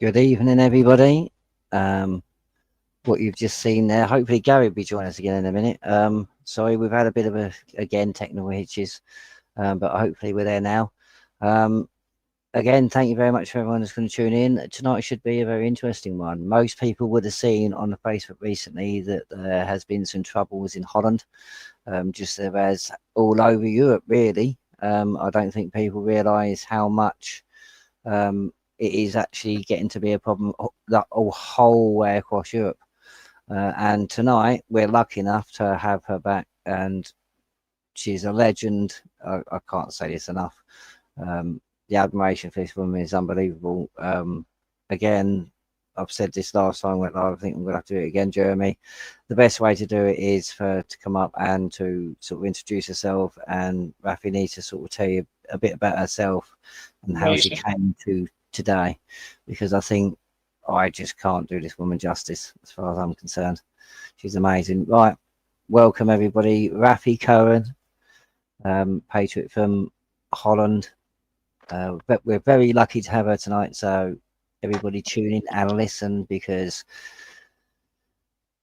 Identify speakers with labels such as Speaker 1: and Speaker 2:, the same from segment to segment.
Speaker 1: Good evening, everybody. What you've just seen there, hopefully Gary will be joining us again in a minute. Sorry, we've had a bit of again, technical hitches, but hopefully we're there now. Um, Again, thank you very much for everyone that's going to tune in. Tonight should be a very interesting one. Most people would have seen on the Facebook recently that there has been some troubles in Holland, just as all over Europe, really. I don't think people realise how much it is actually getting to be a problem that whole way across Europe. And tonight we're lucky enough to have her back, and she's a legend. I can't say this enough. The admiration for this woman is unbelievable. Again, I've said this last time went live. I think I'm going to have to do it again, Jeremy. The best way to do it is for her to come up and to sort of introduce herself, and Rafie needs to sort of tell you a bit about herself and how she came to today, because I think I just can't do this woman justice as far as I'm concerned. She's amazing. Right, welcome everybody. Rafie Cohen, patriot from Holland. But we're very lucky to have her tonight. So everybody tune in and listen, because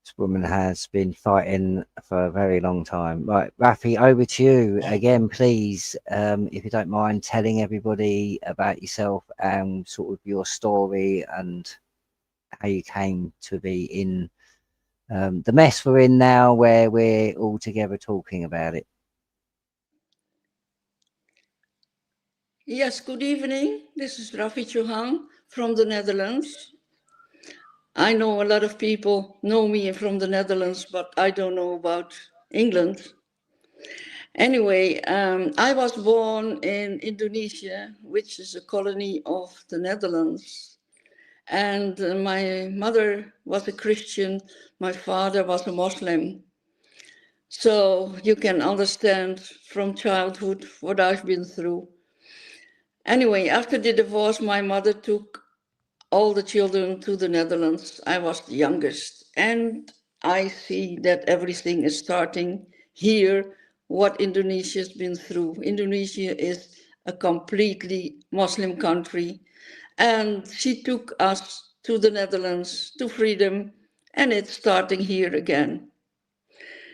Speaker 1: this woman has been fighting for a very long time. Right, Rafie, over to you again, please. If you don't mind telling everybody about yourself and sort of your story and how you came to be in the mess we're in now, where we're all together talking about it.
Speaker 2: Yes, good evening. This is Rafie Chohan from the Netherlands. I know a lot of people know me from the Netherlands, but I don't know about England. Anyway, I was born in Indonesia, which is a colony of the Netherlands. And my mother was a Christian, my father was a Muslim. So you can understand from childhood what I've been through. Anyway, after the divorce, my mother took all the children to the Netherlands. I was the youngest. And I see that everything is starting here, what Indonesia's been through. Indonesia is a completely Muslim country. And she took us to the Netherlands, to freedom, and it's starting here again.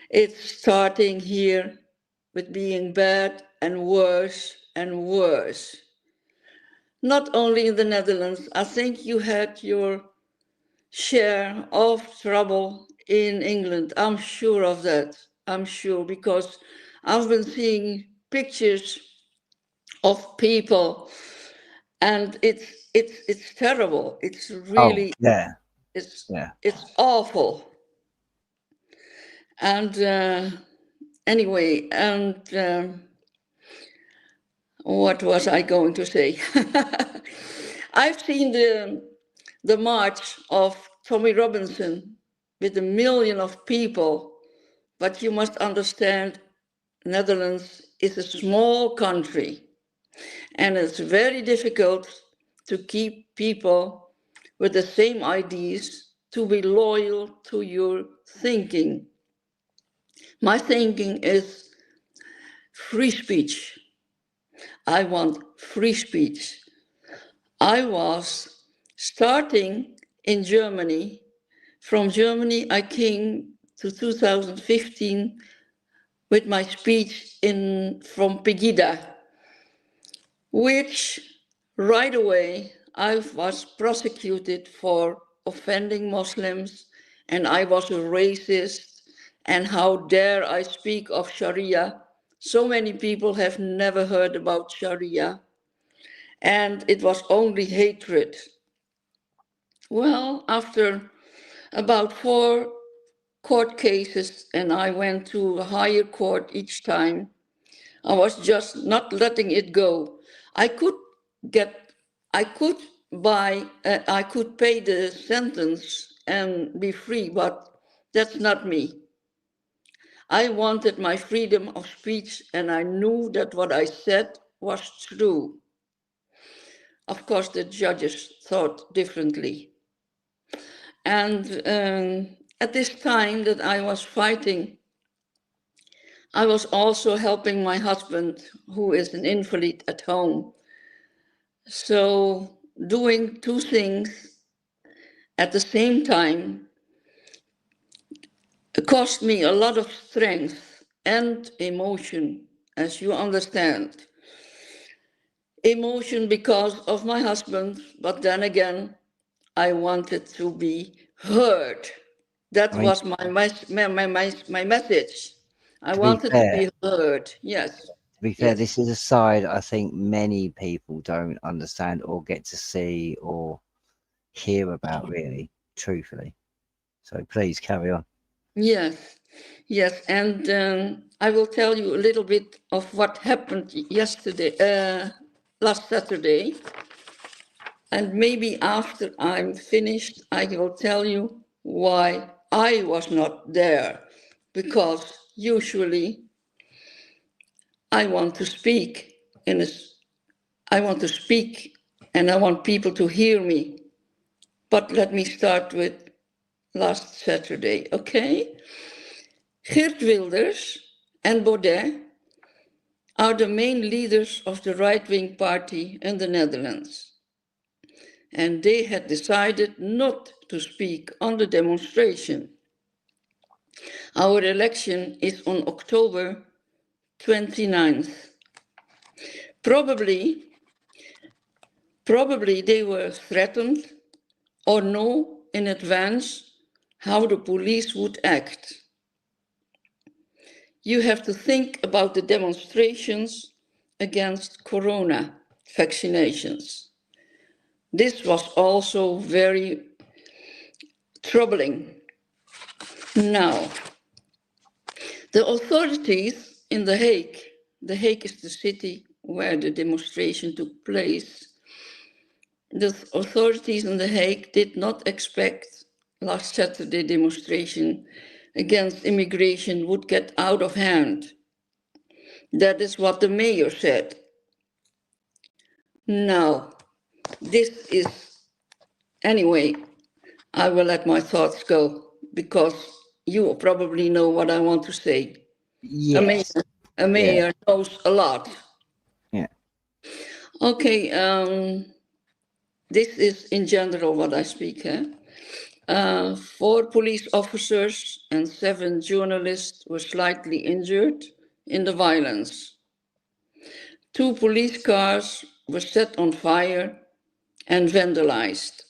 Speaker 2: It's starting here with being bad and worse and worse. Not only in the Netherlands, I think you had your share of trouble in England. I'm sure of that. I'm sure, because I've been seeing pictures of people, and it's terrible. It's
Speaker 1: Oh,
Speaker 2: really
Speaker 1: yeah,
Speaker 2: it's
Speaker 1: yeah.
Speaker 2: it's awful. And anyway, and what was I going to say? I've seen the march of Tommy Robinson with 1 million of people, but you must understand, Netherlands is a small country, and it's very difficult to keep people with the same ideas to be loyal to your thinking. My thinking is free speech. I want free speech. I was starting in Germany. From Germany, I came to 2015 with my speech from Pegida, which right away I was prosecuted for offending Muslims, and I was a racist, and how dare I speak of Sharia. So many people have never heard about Sharia, and it was only hatred. Well, after about 4 court cases, and I went to a higher court each time, I was just not letting it go. I could get, I could I could pay the sentence and be free, but that's not me. I wanted my freedom of speech, and I knew that what I said was true. Of course, the judges thought differently. And at this time that I was fighting, I was also helping my husband, who is an invalid at home. So doing two things at the same time cost me a lot of strength and emotion, as you understand. Emotion because of my husband, but then again, I wanted to be heard. That
Speaker 1: I mean,
Speaker 2: was my message. I
Speaker 1: to be
Speaker 2: wanted to
Speaker 1: fair,
Speaker 2: be heard. Yes, yes,
Speaker 1: this is a side I think many people don't understand or get to see or hear about, really, truthfully. So please carry on.
Speaker 2: yes, yes. And I will tell you a little bit of what happened yesterday, last Saturday. And maybe after I'm finished, I will tell you why I was not there. Because usually I want to speak in a, I want to speak and I want people to hear me. But let me start with last Saturday, okay? Geert Wilders and Baudet are the main leaders of the right-wing party in the Netherlands. And they had decided not to speak on the demonstration. Our election is on October 29th. Probably they were threatened or know in advance how the police would act. You have to think about the demonstrations against corona vaccinations. This was also very troubling. Now, the authorities in The Hague is the city where the demonstration took place, the authorities in The Hague did not expect last Saturday demonstration against immigration would get out of hand. That is what the mayor said. Now, this is, anyway, I will let my thoughts go because you probably know what I want to say. A mayor,
Speaker 1: Yes.
Speaker 2: a
Speaker 1: Yeah.
Speaker 2: mayor knows a lot.
Speaker 1: Yeah.
Speaker 2: Okay, this is in general what I speak. 4 police officers and 7 journalists were slightly injured in the violence. 2 police cars were set on fire and vandalized.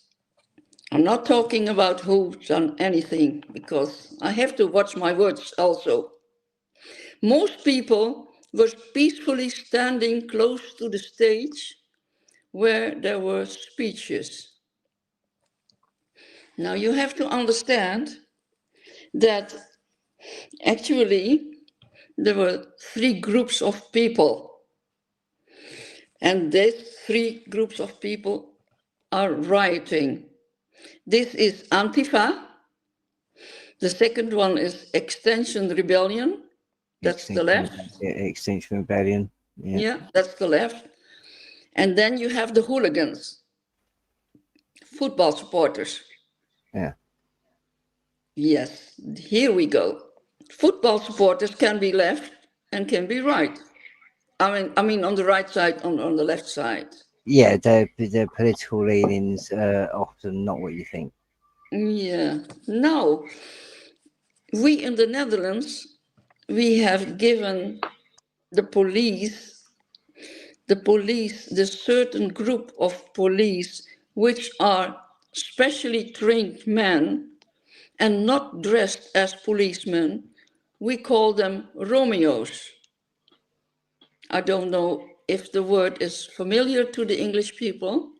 Speaker 2: I'm not talking about who's done anything because I have to watch my words also. Most people were peacefully standing close to the stage where there were speeches. Now you have to understand that actually there were 3 groups of people, and these 3 groups of people are rioting. This is Antifa, the second one is Extension Rebellion, that's the
Speaker 1: Extinction,
Speaker 2: left.
Speaker 1: Extinction Rebellion. Yeah.
Speaker 2: Yeah, that's the left. And then you have the hooligans, football supporters.
Speaker 1: Yeah.
Speaker 2: Yes, here we go. Football supporters can be left and can be right. I mean on the right side, on the left side.
Speaker 1: Yeah. Their political leanings are often not what you think.
Speaker 2: Yeah. Now, we in the Netherlands, we have given the the certain group of police, which are specially trained men and not dressed as policemen, we call them Romeos. I don't know if the word is familiar to the English people.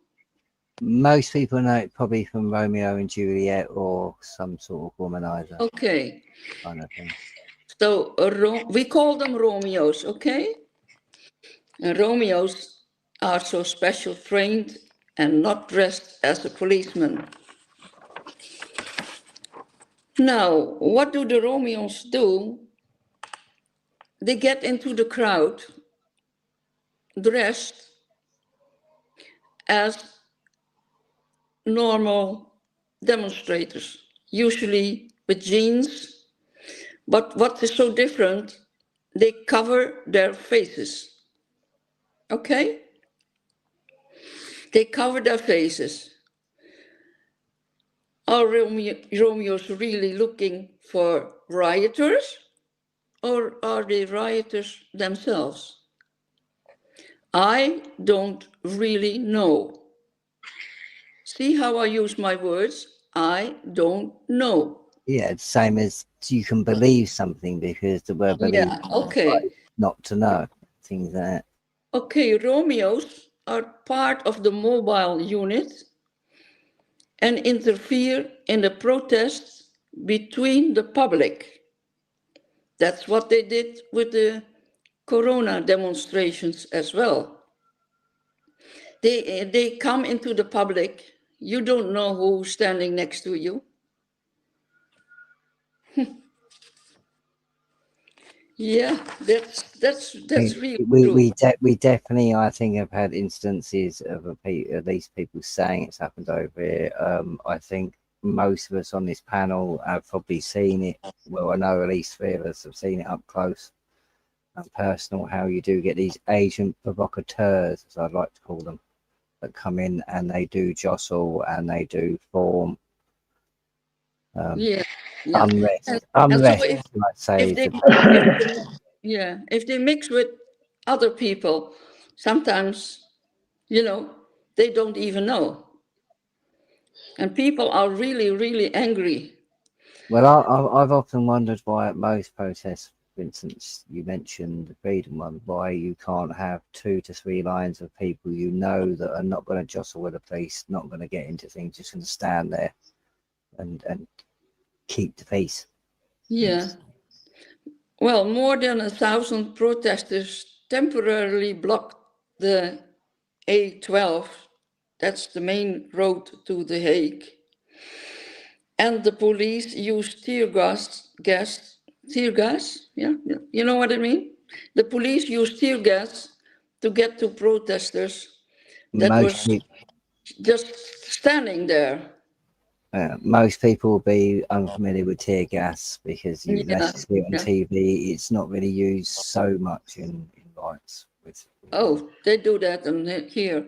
Speaker 1: Most people know it probably from Romeo and Juliet or some sort of womanizer
Speaker 2: Okay,
Speaker 1: kind of thing.
Speaker 2: so we call them Romeos, okay? And Romeos are so special trained and not dressed as a policeman. Now, what do the Romeos do? They get into the crowd dressed as normal demonstrators, usually with jeans. But what is so different, they cover their faces. Okay? They cover their faces. Are Romeos really looking for rioters, or are they rioters themselves? I don't really know. See how I use my words? I don't know.
Speaker 1: Yeah, it's same as you can believe something because the word believe
Speaker 2: Yeah, okay.
Speaker 1: not to know things like that.
Speaker 2: Okay, Romeos are part of the mobile unit and interfere in the protests between the public. That's what they did with the Corona demonstrations as well. They come into the public. You don't know who's standing next to you. Yeah, that's
Speaker 1: We
Speaker 2: really
Speaker 1: we
Speaker 2: true.
Speaker 1: we, we definitely, I think, have had instances of at least people saying it's happened over here. I think most of us on this panel have probably seen it. Well, I know at least three of us have seen it up close and personal. How you do get these agent provocateurs, as I'd like to call them, that come in and they do jostle and they do form um,
Speaker 2: Yeah, yeah. And,
Speaker 1: unrest.
Speaker 2: and so
Speaker 1: Unrest, I'd say,
Speaker 2: if
Speaker 1: is
Speaker 2: they
Speaker 1: the better
Speaker 2: if
Speaker 1: word.
Speaker 2: they, yeah, if they mix with other people, sometimes you know they don't even know, and people are really really angry.
Speaker 1: Well, I've often wondered why at most protests, for instance, you mentioned the freedom one, why you can't have 2 to 3 lines of people you know that are not going to jostle with the police, not going to get into things, just going to stand there and keep the peace.
Speaker 2: Yeah. Well, more than 1,000 protesters temporarily blocked the A12. That's the main road to The Hague. And the police used tear gas, yeah, yeah, you know what I mean? The police used tear gas to get to protesters that
Speaker 1: Most
Speaker 2: was
Speaker 1: people,
Speaker 2: just standing there.
Speaker 1: most people will be unfamiliar with tear gas because unless
Speaker 2: Yeah,
Speaker 1: you see it on
Speaker 2: yeah.
Speaker 1: TV, it's not really used so much in riots.
Speaker 2: Oh, they do that here.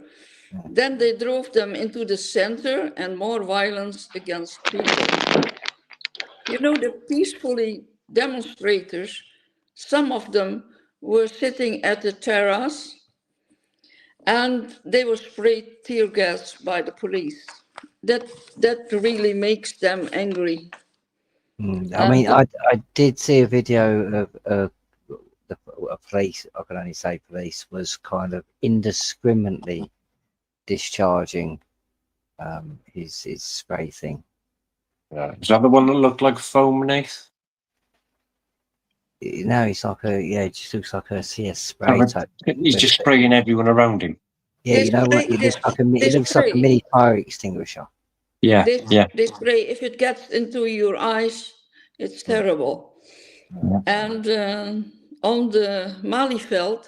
Speaker 1: Yeah.
Speaker 2: Then they drove them into the center and more violence against people. You know, the peacefully demonstrators, some of them were sitting at the terrace and they were sprayed tear gas by the police. That that really makes them angry.
Speaker 1: I mean,
Speaker 2: And
Speaker 1: I did see a video of the police. I can only say police was kind of indiscriminately discharging his spray thing.
Speaker 3: Yeah. Is that the one that looked like foam, Nate?
Speaker 1: No, it's like it just looks like a CS
Speaker 3: Oh,
Speaker 1: spray type thing.
Speaker 3: he's
Speaker 1: But
Speaker 3: just spraying everyone around him.
Speaker 1: yeah,
Speaker 2: they
Speaker 1: you know what?
Speaker 2: spray, they
Speaker 1: It looks like a
Speaker 2: spray,
Speaker 1: mini fire extinguisher.
Speaker 3: Yeah, yeah.
Speaker 2: they spray. If it gets into your eyes, it's terrible.
Speaker 3: Yeah.
Speaker 2: And on the Malieveld,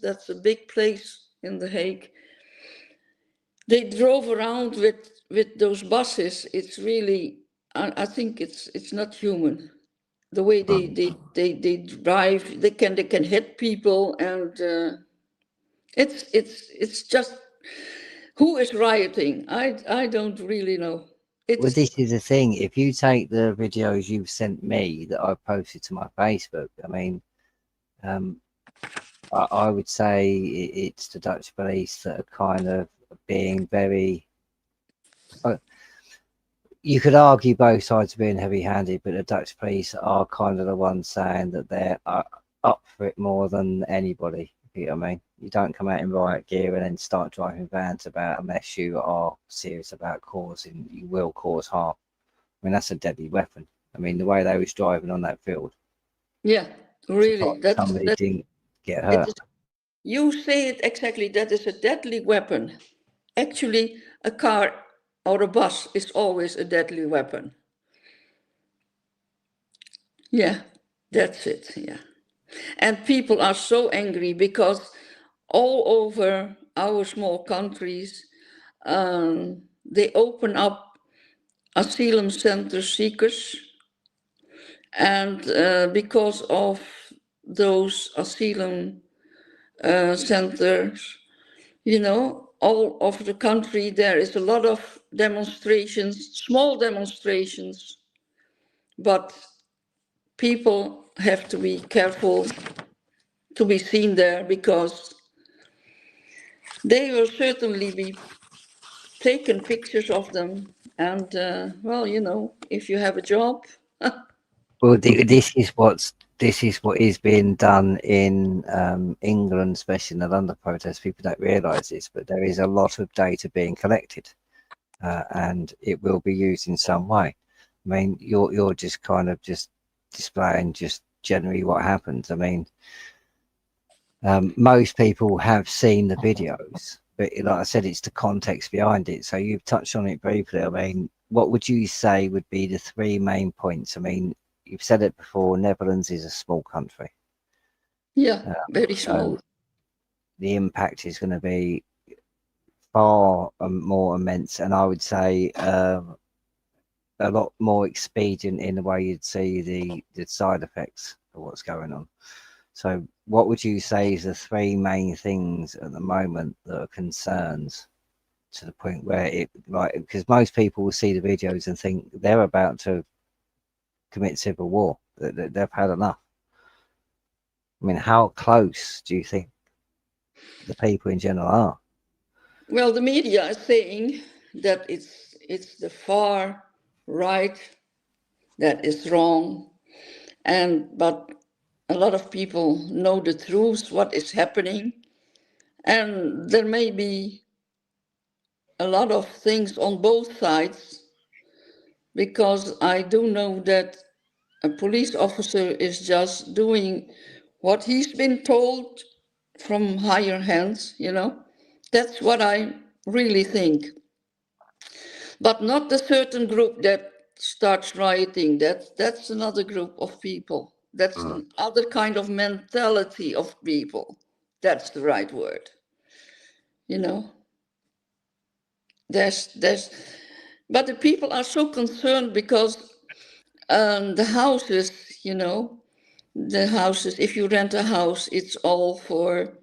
Speaker 2: that's a big place in The Hague. They drove around with those buses. It's really, I think it's not human. The way they drive, they can hit people, and it's just who is rioting. I don't really know.
Speaker 1: Well,
Speaker 2: It's
Speaker 1: this is the thing. If you take the videos you've sent me that I posted to my Facebook, I mean, um, I would say it's the Dutch police that are kind of being very. Uh, you could argue both sides are being heavy-handed, but the Dutch police are kind of the ones saying that they're up for it more than anybody. You know what I mean? You don't come out in riot gear and then start driving vans about unless you are serious about causing. You will cause harm. I mean, that's a deadly weapon. I mean, the way they was driving on that field,
Speaker 2: yeah, really.
Speaker 1: surprised somebody
Speaker 2: That
Speaker 1: didn't get
Speaker 2: it
Speaker 1: hurt.
Speaker 2: is. You say it exactly. That is a deadly weapon. Actually, a car or a bus is always a deadly weapon. Yeah, that's it. Yeah. And people are so angry because all over our small countries, they open up asylum center seekers. And because of those asylum centers, you know, all over the country, there is a lot of demonstrations, small demonstrations, but people have to be careful to be seen there because they will certainly be taken pictures of them. And, well, you know, if you have a job,
Speaker 1: Well, this is what is being done in England, especially in the London protests. People don't realise this, but there is a lot of data being collected, and it will be used in some way. I mean, you're just kind of just displaying just generally what happens. I mean, most people have seen the videos, but like I said, it's the context behind it. So you've touched on it briefly. I mean, what would you say would be the three main points? I mean, you've said it before, Netherlands is a small country.
Speaker 2: yeah, very
Speaker 1: So
Speaker 2: small.
Speaker 1: the impact is going to be far more immense, and I would say a lot more expedient in the way you'd see the side effects of what's going on. So what would you say is the three main things at the moment that are concerns to the point where it, like, because most people will see the videos and think they're about to commit civil war, that they've had enough. I mean, how close do you think the people in general are?
Speaker 2: Well, the media is saying that it's the far right that is wrong, but a lot of people know the truth, what is happening, and there may be a lot of things on both sides because I do know that a police officer is just doing what he's been told from higher hands, you know. That's what I really think. But not the certain group that starts rioting. That's another group of people. That's another kind of mentality of people. That's the right word. You know, there's, but the people are so concerned because the houses, you know, the houses. If you rent a house, it's all for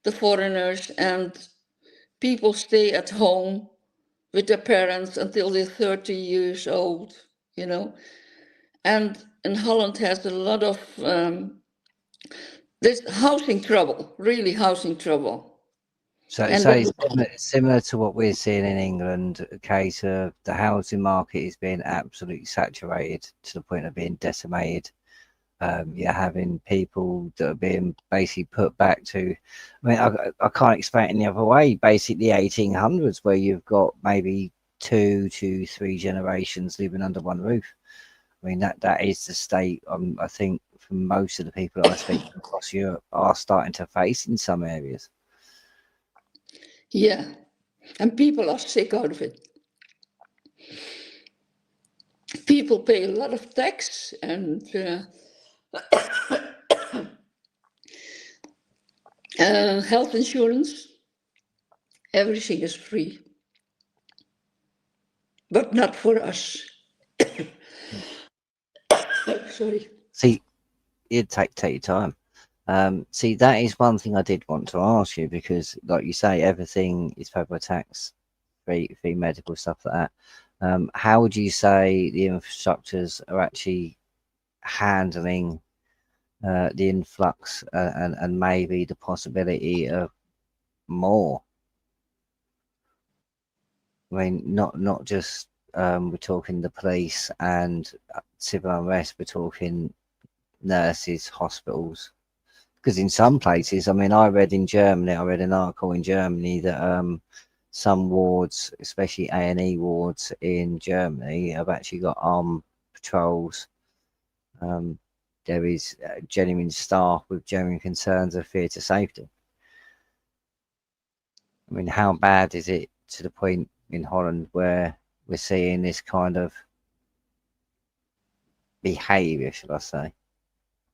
Speaker 2: the foreigners, and people stay at home with their parents until they're 30 years old, you know. And Holland has a lot of there's housing trouble, really housing trouble.
Speaker 1: So,
Speaker 2: And
Speaker 1: so
Speaker 2: then,
Speaker 1: it's similar to what we're seeing in England, a case of the housing market is being absolutely saturated to the point of being decimated. You're having people that are being basically put back to, I mean, I can't explain it any other way, basically the 1800s, where you've got maybe 2 to 3 generations living under one roof. I mean, that is the state, I think, for most of the people I speak to across Europe are starting to face in some areas.
Speaker 2: yeah, and people are sick out of it. People pay a lot of tax and health insurance. Everything is free, but not for us. Sorry.
Speaker 1: See, you take your time. See, that is one thing I did want to ask you because, like you say, everything is federal tax, free medical stuff like that. How would you say the infrastructures are actually handling the influx and maybe the possibility of more? I mean, not just we're talking the police and civil unrest. We're talking nurses, hospitals. Because in some places, I mean, I read an article in Germany that some wards, especially A&E wards in Germany, have actually got armed patrols. There is genuine staff with genuine concerns of fear to safety. I mean, how bad is it to the point in Holland where we're seeing this kind of behaviour, should I say,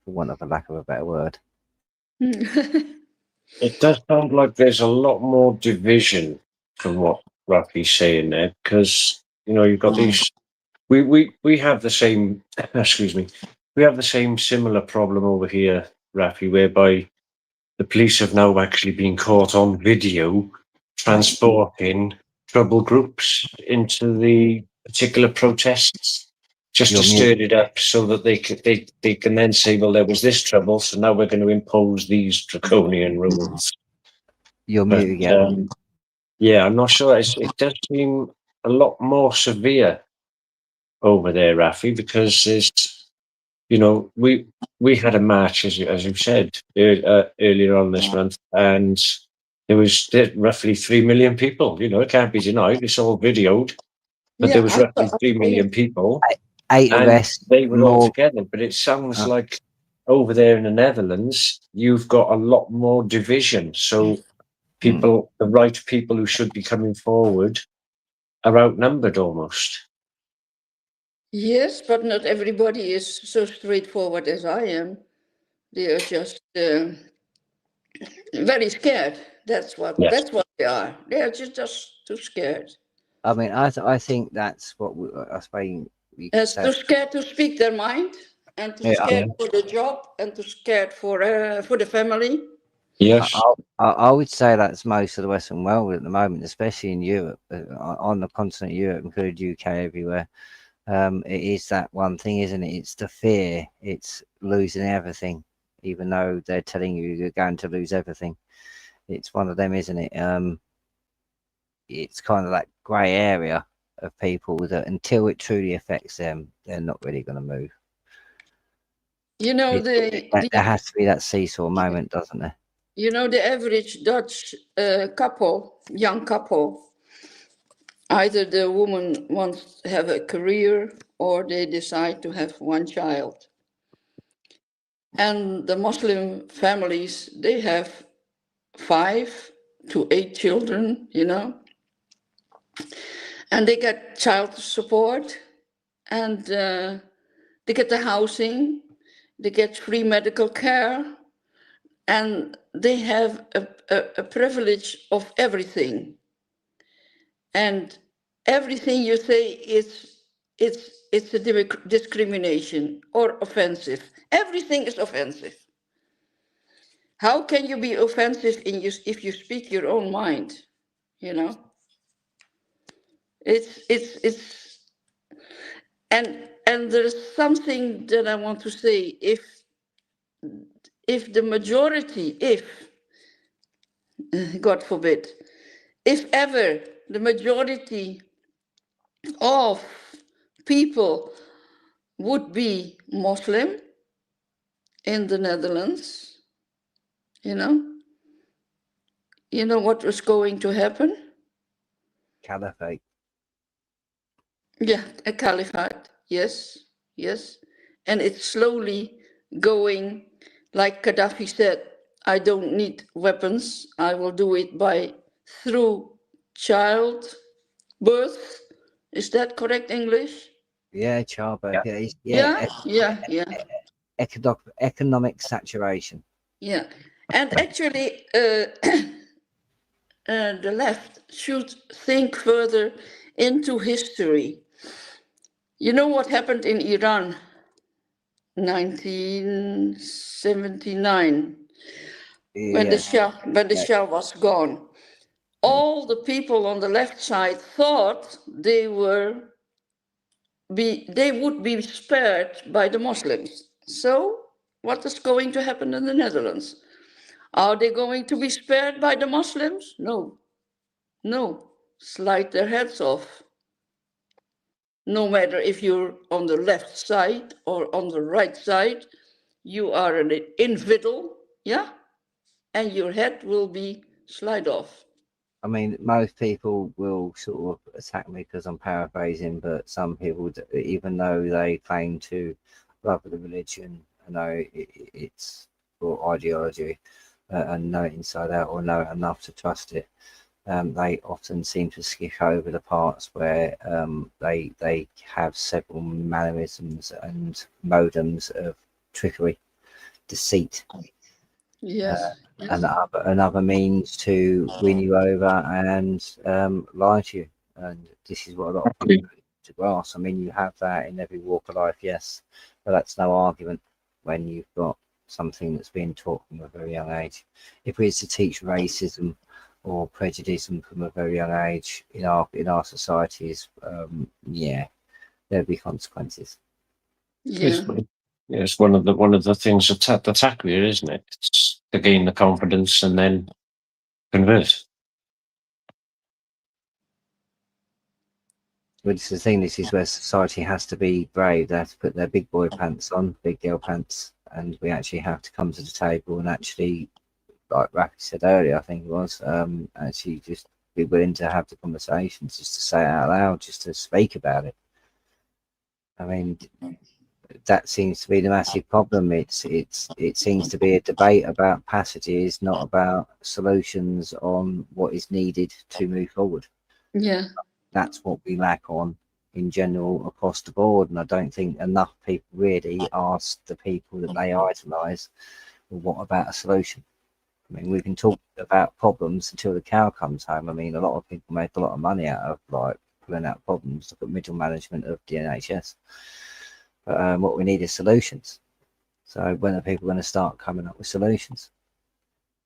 Speaker 1: for want of a lack of a better word?
Speaker 3: It does sound like there's a lot more division from what Rafie's saying there, because you've got these. We have the same. Excuse me. We have the same similar problem over here, Rafie, whereby the police have now actually been caught on video transporting trouble groups into the particular protests, just
Speaker 1: You're
Speaker 3: to stir it up so that they can then say, well, there was this trouble, so now we're going to impose these draconian rules.
Speaker 1: You're
Speaker 3: But
Speaker 1: muted again.
Speaker 3: yeah, I'm not sure. It does seem a lot more severe over there, Rafie, because it's, you know, we had a march, as you said earlier on this month, and there was roughly 3 million people. You know, it can't be denied. It's all videoed, but there was roughly 3 million people,
Speaker 1: 8
Speaker 3: and
Speaker 1: arrests,
Speaker 3: they were all
Speaker 1: more.
Speaker 3: together. But it sounds like over there in the Netherlands, you've got a lot more division. So people, the right people who should be coming forward, are outnumbered almost.
Speaker 2: Yes, but not everybody is so straightforward as I am. They are just very scared. That's what they are. They are just too scared.
Speaker 1: I mean, I think that's what I suppose you could say.
Speaker 2: Too scared to speak their mind, and too scared for the job, and too scared for the family.
Speaker 3: Yes.
Speaker 1: I would say that's most of the Western world at the moment, especially in Europe, on the continent of Europe, including UK, everywhere. It is that one thing, isn't it? It's the fear. It's losing everything, even though they're telling you you're going to lose everything. It's one of them, isn't it? It's kind of that grey area of people that until it truly affects them, they're not really going to move.
Speaker 2: You know,
Speaker 1: there has to be that seesaw moment, doesn't there?
Speaker 2: You know, the average Dutch young couple, either the woman wants to have a career or they decide to have one child. And the Muslim families, they have 5 to 8 children, you know, and they get child support, and they get the housing, they get free medical care, and they have a privilege of everything. And everything you say it's a discrimination or offensive. Everything is offensive. How can you be offensive if you speak your own mind? You know, it's and there's something that I want to say. If the majority, if God forbid, if ever the majority of people would be Muslim in the Netherlands, you know what was going to happen?
Speaker 1: Caliphate.
Speaker 2: Yeah, a caliphate. Yes, yes. And it's slowly going, like Gaddafi said, I don't need weapons. I will do it through child birth. Is that correct English?
Speaker 1: Yeah, childbirth.
Speaker 2: Yeah.
Speaker 1: Economic saturation.
Speaker 2: Yeah. And actually, the left should think further into history. You know what happened in Iran, 1979, when the Shah was gone. All the people on the left side thought they would be spared by the Muslims. So, what is going to happen in the Netherlands? Are they going to be spared by the Muslims? No. Slide their heads off. No matter if you're on the left side or on the right side, you are an infidel, yeah? And your head will be slide off.
Speaker 1: I mean, most people will sort of attack me because I'm paraphrasing, but some people, even though they claim to love the religion, know it's for ideology and know it inside out or know it enough to trust it, they often seem to skip over the parts where they have several mannerisms and modems of trickery, deceit.
Speaker 2: Yes.
Speaker 1: And other means to win you over and lie to you. And this is what a lot of people need to grasp. I mean, you have that in every walk of life, yes, but that's no argument when you've got something that's being taught from a very young age. If we was to teach racism or prejudice them from a very young age in our societies, yeah, there'll be consequences.
Speaker 2: Yeah.
Speaker 3: It's, it's one of the things that's accurate, isn't it? It's to gain the confidence and then convert.
Speaker 1: But it's the thing, this is where society has to be brave. They have to put their big boy pants on, big girl pants, and we actually have to come to the table and actually, like Rafie said earlier, I think it was, actually just be willing to have the conversations, just to say it out loud, just to speak about it. I mean, that seems to be the massive problem. It seems to be a debate about passages, not about solutions on what is needed to move forward.
Speaker 2: Yeah.
Speaker 1: That's what we lack on in general across the board, and I don't think enough people really ask the people that they idolise, well, what about a solution? I mean, we can talk about problems until the cow comes home. I mean, a lot of people make a lot of money out of like pulling out problems. Look at middle management of the NHS. But what we need is solutions. So when are people going to start coming up with solutions?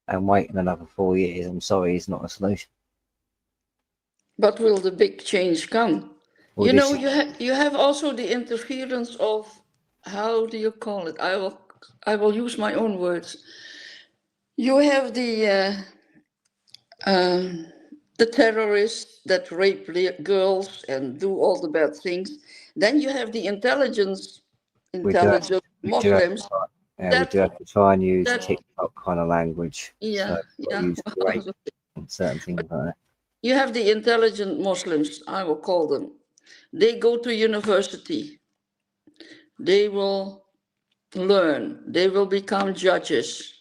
Speaker 1: And waiting another 4 years, I'm sorry, is not a solution.
Speaker 2: But will the big change come?
Speaker 1: Well,
Speaker 2: You know,
Speaker 1: this is
Speaker 2: you have also the interference of, how do you call it? I will use my own words. You have the terrorists that rape girls and do all the bad things. Then you have the
Speaker 1: we do have,
Speaker 2: intelligent
Speaker 1: we do have,
Speaker 2: Muslims
Speaker 1: we
Speaker 2: that
Speaker 1: do have to try and use
Speaker 2: that
Speaker 1: TikTok kind of language. So
Speaker 2: yeah,
Speaker 1: we've got to
Speaker 2: yeah.
Speaker 1: use great and certain things like that.
Speaker 2: You have the intelligent Muslims, I will call them. They go to university. They will learn. They will become judges.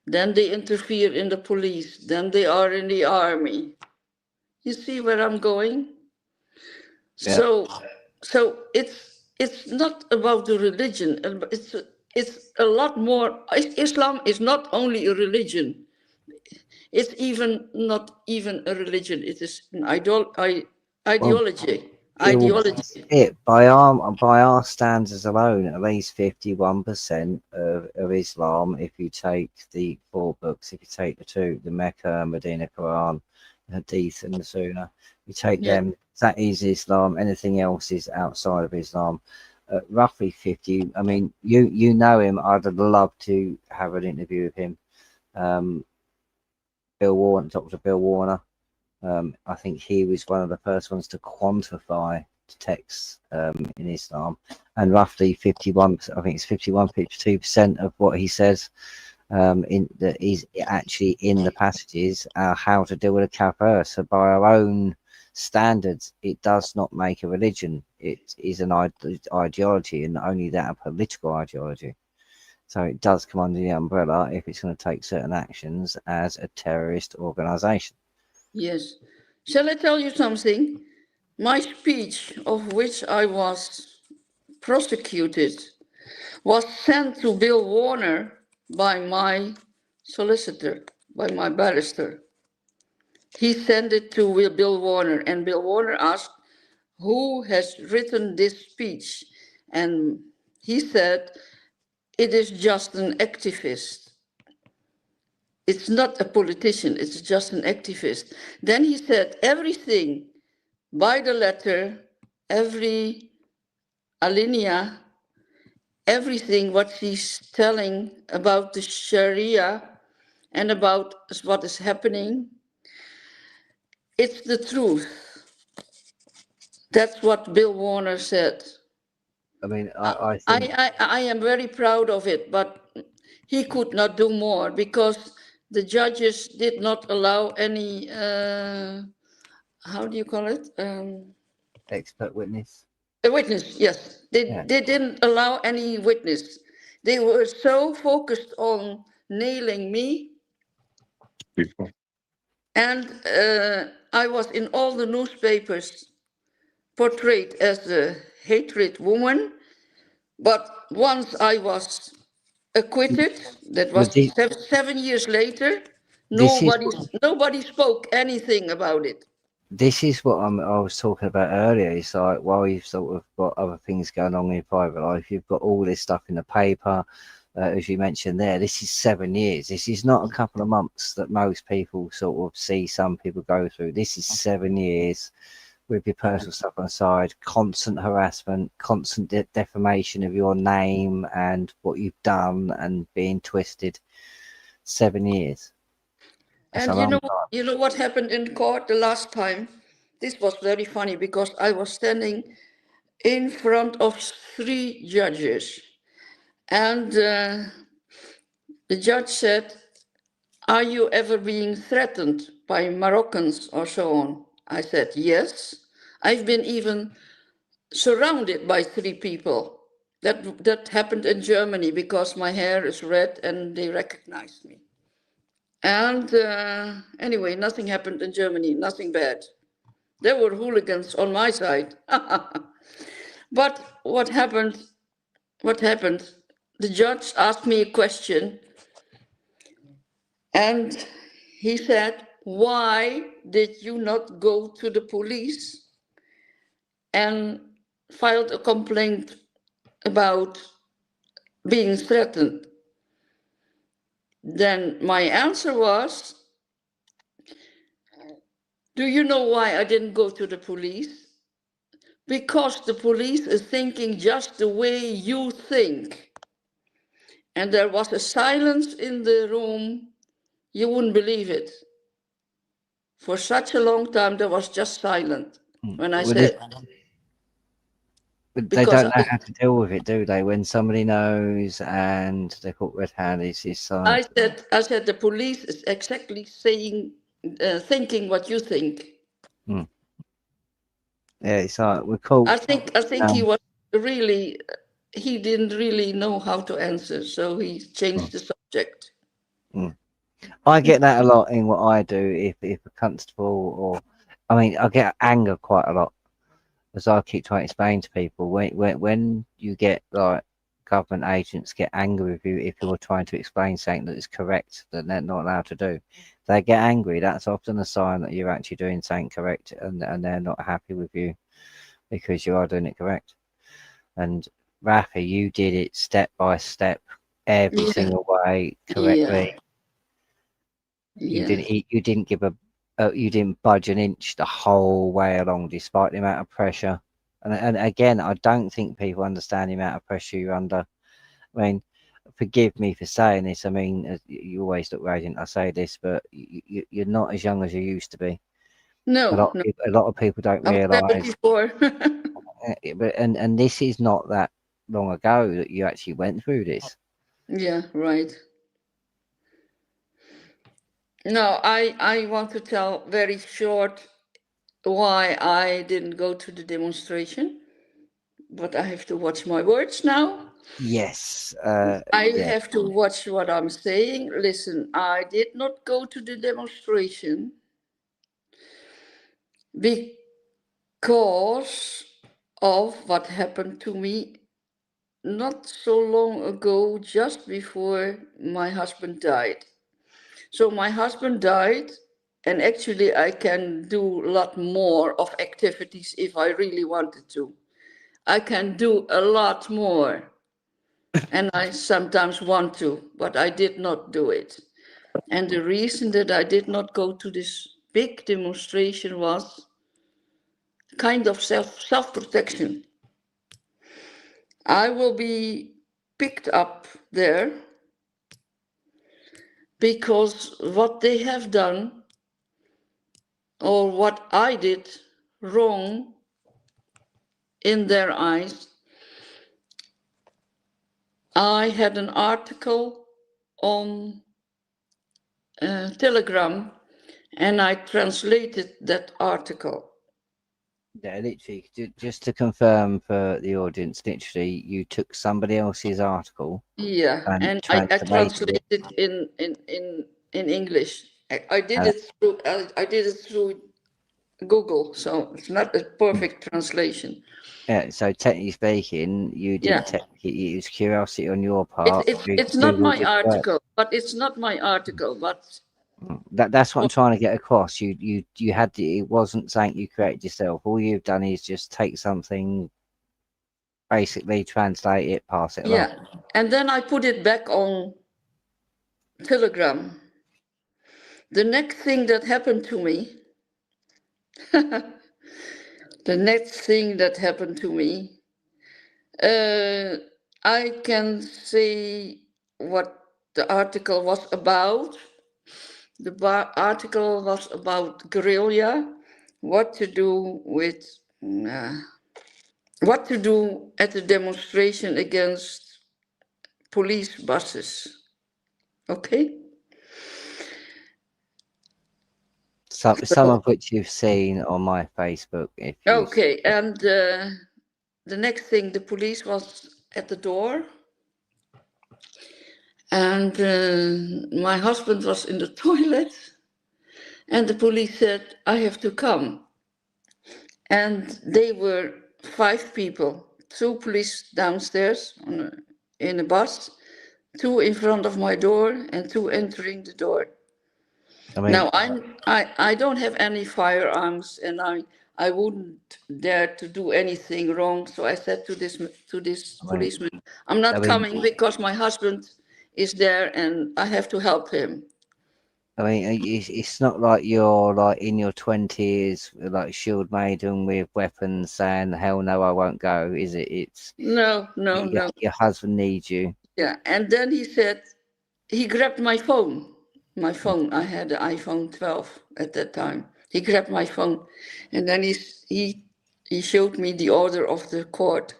Speaker 2: Then they interfere in the police. Then they are in the army. You see where I'm going?
Speaker 1: Yeah.
Speaker 2: So it's not about the religion. It's a lot more. Islam is not only a religion. It's even not even a religion. It is an
Speaker 1: Well,
Speaker 2: ideology.
Speaker 1: well,
Speaker 2: Ideology.
Speaker 1: that's it. By our standards alone, at least 51% of Islam, if you take the four books, if you take the Mecca and Medina Quran, the Hadith and the Sunnah, you take
Speaker 2: Yeah.
Speaker 1: them, that is Islam. Anything else is outside of Islam. Roughly 50. I mean, you know him. I'd love to have an interview with him. Um, Bill Warner, Dr. Bill Warner. I think he was one of the first ones to quantify the texts in Islam, and roughly 51, I think it's 51, 52% of what he says in that is actually in the passages how to deal with a kafir. So by our own standards, it does not make a religion. It is an ideology, and only that a political ideology. So it does come under the umbrella if it's going to take certain actions as a terrorist organization.
Speaker 2: Yes. Shall I tell you something? My speech, of which I was prosecuted, was sent to Bill Warner by my solicitor, by my barrister. He sent it to Bill Warner, and Bill Warner asked, "Who has written this speech?" And he said, "It is just an activist. It's not a politician, it's just an activist." Then he said, "Everything by the letter, every alinea, everything what she's telling about the Sharia and about what is happening, it's the truth." That's what Bill Warner said.
Speaker 1: I mean,
Speaker 2: I,
Speaker 1: I think
Speaker 2: I am very proud of it, but he could not do more because the judges did not allow any, how do you call it?
Speaker 1: expert witness.
Speaker 2: A witness, yes.
Speaker 1: Yeah,
Speaker 2: They didn't allow any witness. They were so focused on nailing me,
Speaker 3: People.
Speaker 2: and I was in all the newspapers portrayed as a hatred woman. But once I was acquitted, that was
Speaker 1: but this,
Speaker 2: 7 years later,
Speaker 1: this is
Speaker 2: nobody spoke anything about it.
Speaker 1: this is what I was talking about earlier. It's like while you've sort of got other things going on in your private life, you've got all this stuff in the paper. as you mentioned there, this is 7 years. This is not a couple of months that most people sort of see some people go through. This is 7 years with your personal stuff on the side, constant harassment, constant defamation of your name and what you've done and being twisted. 7 years. That's a
Speaker 2: And
Speaker 1: long time.
Speaker 2: you know what happened in court the last time? This was very funny because I was standing in front of three judges, and the judge said, "Are you ever being threatened by Moroccans or so on?" I said, "Yes. I've been even surrounded by three people. That happened in Germany because my hair is red and they recognized me. And anyway, nothing happened in Germany, nothing bad. There were hooligans on my side. But what happened? What happened? The judge asked me a question, and he said, "Why did you not go to the police and filed a complaint about being threatened?" Then my answer was, "Do you know why I didn't go to the police? Because the police is thinking just the way you think." And there was a silence in the room. You wouldn't believe it. For such a long time, there was just silent when I
Speaker 1: Well, this,
Speaker 2: said,
Speaker 1: they
Speaker 2: because
Speaker 1: don't know how to deal with it, do they? When somebody knows and they're caught red-handed, it's like,
Speaker 2: I said, the police is exactly saying, thinking what you think.
Speaker 1: hmm. Yeah, it's like we're caught.
Speaker 2: I think he
Speaker 1: Um,
Speaker 2: was really, he didn't really know how to answer, so he
Speaker 1: hmm,
Speaker 2: changed the subject.
Speaker 1: hmm. I get that a lot in what I do. If a constable or, I mean, I get anger quite a lot, as I keep trying to explain to people. When you get like government agents get angry with you if you're trying to explain something that is correct that they're not allowed to do, they get angry. That's often a sign that you're actually doing something correct, and they're not happy with you because you are doing it correct. And Rafie, you did it step by step, every
Speaker 2: Yeah,
Speaker 1: single way
Speaker 2: yeah,
Speaker 1: correctly. You
Speaker 2: yeah.
Speaker 1: didn't you didn't give you didn't budge an inch the whole way along, despite the amount of pressure. And again, I don't think people understand the amount of pressure you're under. I mean, forgive me for saying this. I mean, you always look radiant. I say this, but you're not as young as you used to be.
Speaker 2: No, no,
Speaker 1: A lot of people don't
Speaker 2: I'm
Speaker 1: realise.
Speaker 2: 74.
Speaker 1: But and this is not that long ago that you actually went through this.
Speaker 2: Yeah, right. No, I want to tell very short why I didn't go to the demonstration, but I have to watch my words now.
Speaker 1: Yes.
Speaker 2: I
Speaker 1: Yeah.
Speaker 2: have to watch what I'm saying. Listen, I did not go to the demonstration because of what happened to me not so long ago, just before my husband died. So my husband died, and actually I can do a lot more of activities if I really wanted to. I can do a lot more, and I sometimes want to, but I did not do it. And the reason that I did not go to this big demonstration was kind of self-protection. I will be picked up there because what they have done or what I did wrong in their eyes. I had an article on Telegram and I translated that article.
Speaker 1: Yeah, literally, just to confirm for the audience, literally, you took somebody else's article
Speaker 2: Yeah,
Speaker 1: and
Speaker 2: and I
Speaker 1: translated it.
Speaker 2: translated in English. I did
Speaker 1: And,
Speaker 2: it through I did it through Google, so it's not a perfect translation.
Speaker 1: yeah, so technically speaking, you
Speaker 2: Yeah,
Speaker 1: didn't technically use curiosity on your part. You
Speaker 2: it's not
Speaker 1: Googled
Speaker 2: my
Speaker 1: it correct.
Speaker 2: article, but it's not my article, but
Speaker 1: That's what I'm trying to get across. You had it wasn't something you created yourself. All you've done is just take something basically translate it, pass it along.
Speaker 2: Yeah. And then I put it back on Telegram. The next thing that happened to me, I can say what the article was about. The article was about guerrilla, what to do with, what to do at the demonstration against police buses. Okay?
Speaker 1: Some of which you've seen on my Facebook. If you
Speaker 2: Okay, and the next thing, the police was at the door, and my husband was in the toilet, and the police said, I have to come. And they were 5 people, 2 police downstairs in a bus, 2 in front of my door, and 2 entering the door.
Speaker 1: I mean,
Speaker 2: Now, I don't have any firearms, and I wouldn't dare to do anything wrong. So I said to this policeman, I'm not coming because my husband is there and I have to help him.
Speaker 1: I mean, it's not like you're like in your 20s, like Shield Maiden with weapons saying, hell no, I won't go, is it? It's
Speaker 2: No.
Speaker 1: Your husband needs you.
Speaker 2: Yeah, and then he said, he grabbed my phone. My phone, I had the iPhone 12 at that time. He grabbed my phone, and then he showed me the order of the court.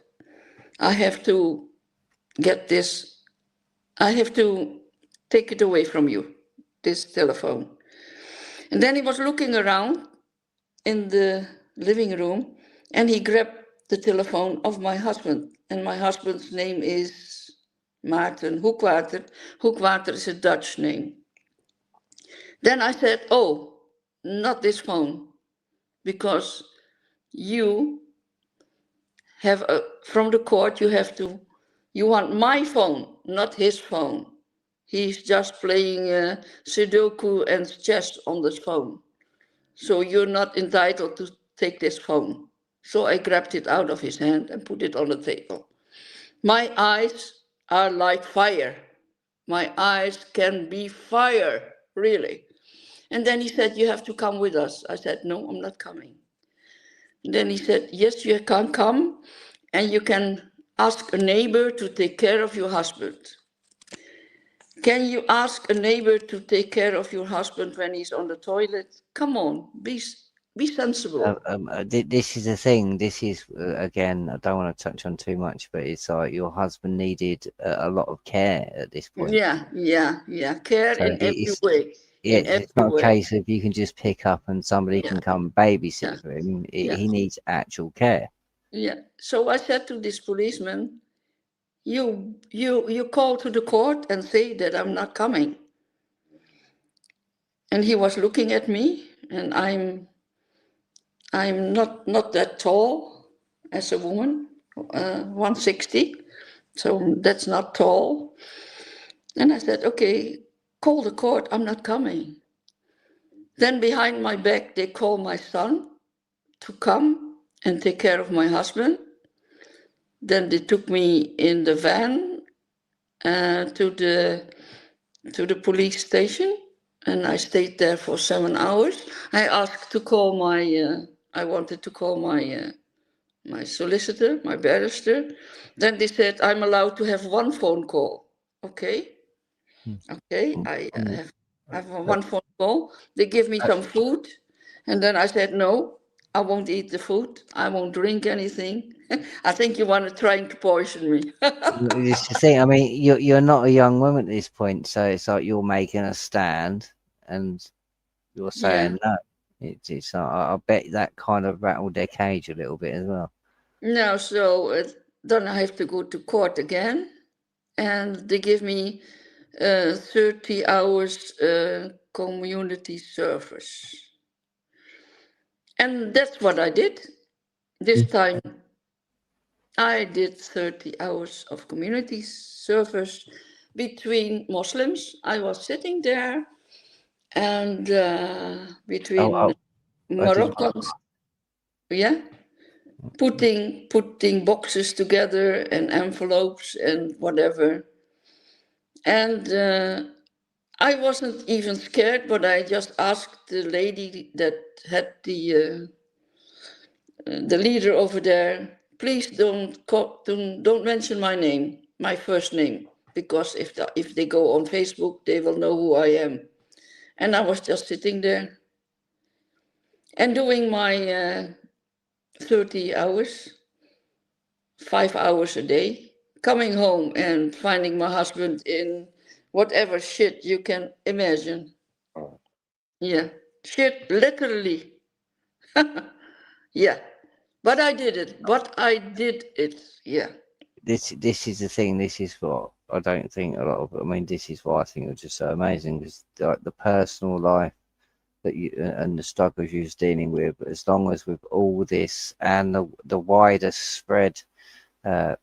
Speaker 2: I have to get this. I have to take it away from you, this telephone. And then he was looking around in the living room, and he grabbed the telephone of my husband. And my husband's name is Maarten Hoekwater. Hoekwater is a Dutch name. Then I said, oh, not this phone, because you have, from the court, you want my phone, not his phone. He's just playing Sudoku and chess on this phone. So you're not entitled to take this phone. So I grabbed it out of his hand and put it on the table. My eyes are like fire. My eyes can be fire, really. And then he said, you have to come with us. I said, no, I'm not coming. And then he said, yes, you can come, and you can ask a neighbor to take care of your husband. Can you ask a neighbor to take care of your husband when he's on the toilet? Come on, be sensible.
Speaker 1: This is the thing. This is, again, I don't want to touch on too much, but it's like your husband needed a lot of care at this point.
Speaker 2: Yeah. Care
Speaker 1: So
Speaker 2: in every way.
Speaker 1: Yeah, it's not a case of you can just pick up and somebody can come babysit for him. He needs actual care.
Speaker 2: Yeah. So I said to this policeman, you call to the court and say that I'm not coming. And he was looking at me, and I'm not that tall as a woman, 160, so that's not tall. And I said, okay, call the court, I'm not coming. Then behind my back, they called my son to come and take care of my husband. Then they took me in the van to the police station, and I stayed there for 7 hours. I asked to call I wanted to call my solicitor, my barrister. Then they said, I'm allowed to have 1 phone call. Okay, I have 1 phone call. They give me some food, and then I said, no, I won't eat the food. I won't drink anything. I think you want to try to poison me.
Speaker 1: It's the thing. I mean, you're not a young woman at this point, so it's like you're making a stand and you're saying no. It's I bet that kind of rattled their cage a little bit as well.
Speaker 2: No, so then I have to go to court again, and they give me 30 hours community service. And that's what I did. This time I did 30 hours of community service between Muslims. I was sitting there, and between Moroccans. Yeah? putting boxes together and envelopes and whatever. And I wasn't even scared, but I just asked the lady that had the leader over there, please don't mention my name, my first name, because if they go on Facebook, they will know who I am. And I was just sitting there and doing my 30 hours, 5 hours a day, coming home and finding my husband in whatever shit you can imagine.
Speaker 3: Oh.
Speaker 2: Yeah, shit, literally. Yeah, but I did it. But I did it. Yeah.
Speaker 1: This is the thing. This is what I don't think a lot of. I mean, this is why I think it was just so amazing because the personal life that you and the struggles you was dealing with, as long as with all this and the wider spread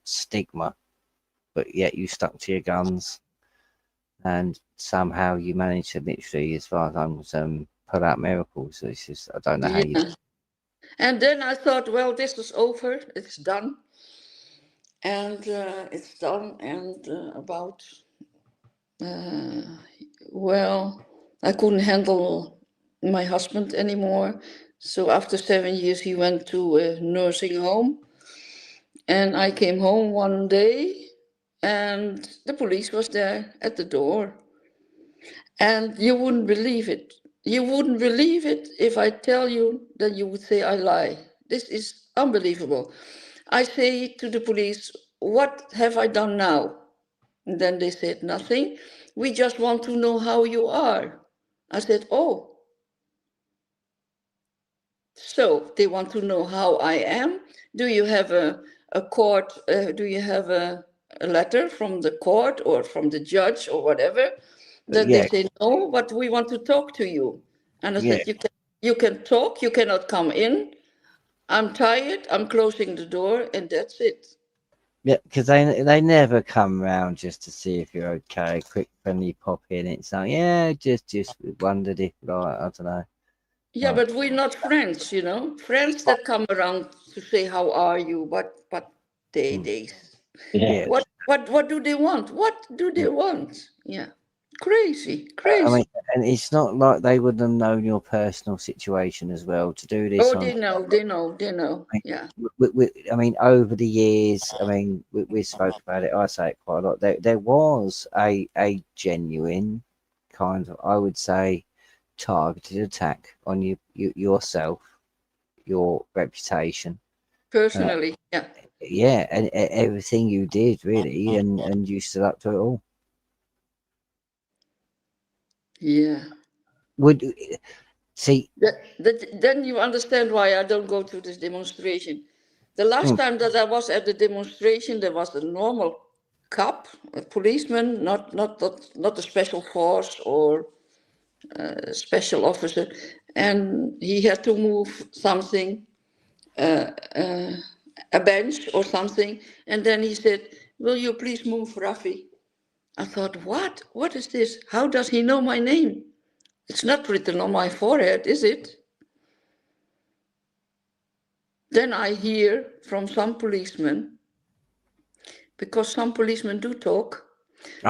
Speaker 1: stigma, but yet you stuck to your guns and somehow you managed to literally, as far as I'm concerned, pull out miracles. It's just I don't know how you.
Speaker 2: Yeah. And then I thought, well, this is over. It's done. And it's done. And uh, well, I couldn't handle my husband anymore. So after 7 years, he went to a nursing home. And I came home one day, and the police was there at the door. And you wouldn't believe it. You wouldn't believe it if I tell you that you would say I lie. This is unbelievable. I say to the police, what have I done now? And then they said, nothing. We just want to know how you are. I said, oh, so they want to know how I am. Do you have a court? Do you have a letter from the court or from the judge or whatever? That they
Speaker 1: Yeah,
Speaker 2: say no, but we want to talk to you. And I
Speaker 1: yeah,
Speaker 2: said, you can talk. You cannot come in. I'm tired. I'm closing the door, and that's it.
Speaker 1: yeah. Because they never come round just to see if you're okay. Quick friendly pop in. It's like yeah, just wondered if like I don't know.
Speaker 2: Yeah,
Speaker 1: Like,
Speaker 2: but we're not friends, Friends that come around to say how are you, but
Speaker 1: mm,
Speaker 2: they
Speaker 3: Yeah.
Speaker 1: yeah.
Speaker 2: what do they want? What do they want? Yeah. Crazy,
Speaker 1: I
Speaker 2: crazy.
Speaker 1: mean, and it's not like they would have known your personal situation as well to do this
Speaker 2: Oh,
Speaker 1: on.
Speaker 2: they know. Yeah.
Speaker 1: I mean, over the years, I mean, we spoke about it. I say it quite a lot. There was a genuine kind of, I would say, targeted attack on yourself, your reputation. Uh,
Speaker 2: Personally, yeah.
Speaker 1: yeah, and everything you did really, and you stood up to it all.
Speaker 2: Yeah.
Speaker 1: Would see.
Speaker 2: Then you understand why I don't go to this demonstration. The last
Speaker 1: Mm,
Speaker 2: time that I was at the demonstration, there was a normal cop, a policeman, not a special force or a special officer, and he had to move something, a bench or something, and then he said, "Will you please move, Rafie?" I thought, "What? What is this? How does he know my name? It's not written on my forehead, is it?" Then I hear from some policemen, because some policemen do talk.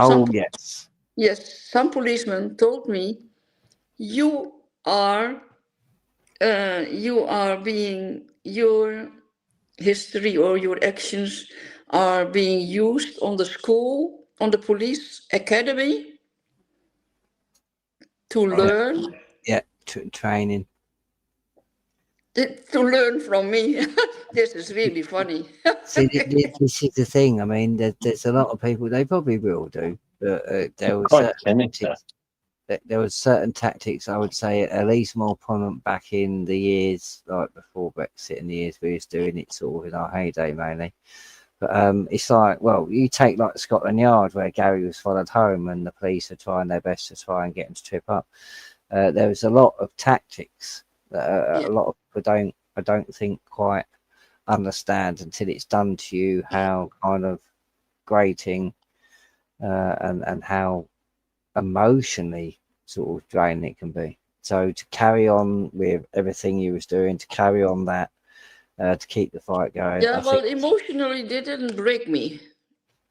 Speaker 2: Some,
Speaker 1: oh yes,
Speaker 2: yes, some policemen told me, "You are, you are being your history or your actions are being used on the school, on the police academy to
Speaker 1: yeah,
Speaker 2: learn,
Speaker 1: yeah. Training.
Speaker 2: to learn from me." This is really funny.
Speaker 1: See, this is the thing. I mean, there's a lot of people. They probably will do, but there was
Speaker 3: Quite
Speaker 1: certain
Speaker 3: sinister.
Speaker 1: tactics. There was certain tactics. I would say at least more prominent back in the years like before Brexit and the years we was doing it sort of in our heyday mainly. But it's like, well, you take like Scotland Yard where Gary was followed home and the police are trying their best to try and get him to trip up. There was a lot of tactics that
Speaker 2: Yeah.
Speaker 1: a lot of people I don't think quite understand until it's done to you how kind of grating and how emotionally sort of draining it can be. So to carry on with everything you was doing, to carry on that to keep the fight going.
Speaker 2: Yeah,
Speaker 1: I
Speaker 2: well,
Speaker 1: think.
Speaker 2: emotionally, they didn't break me.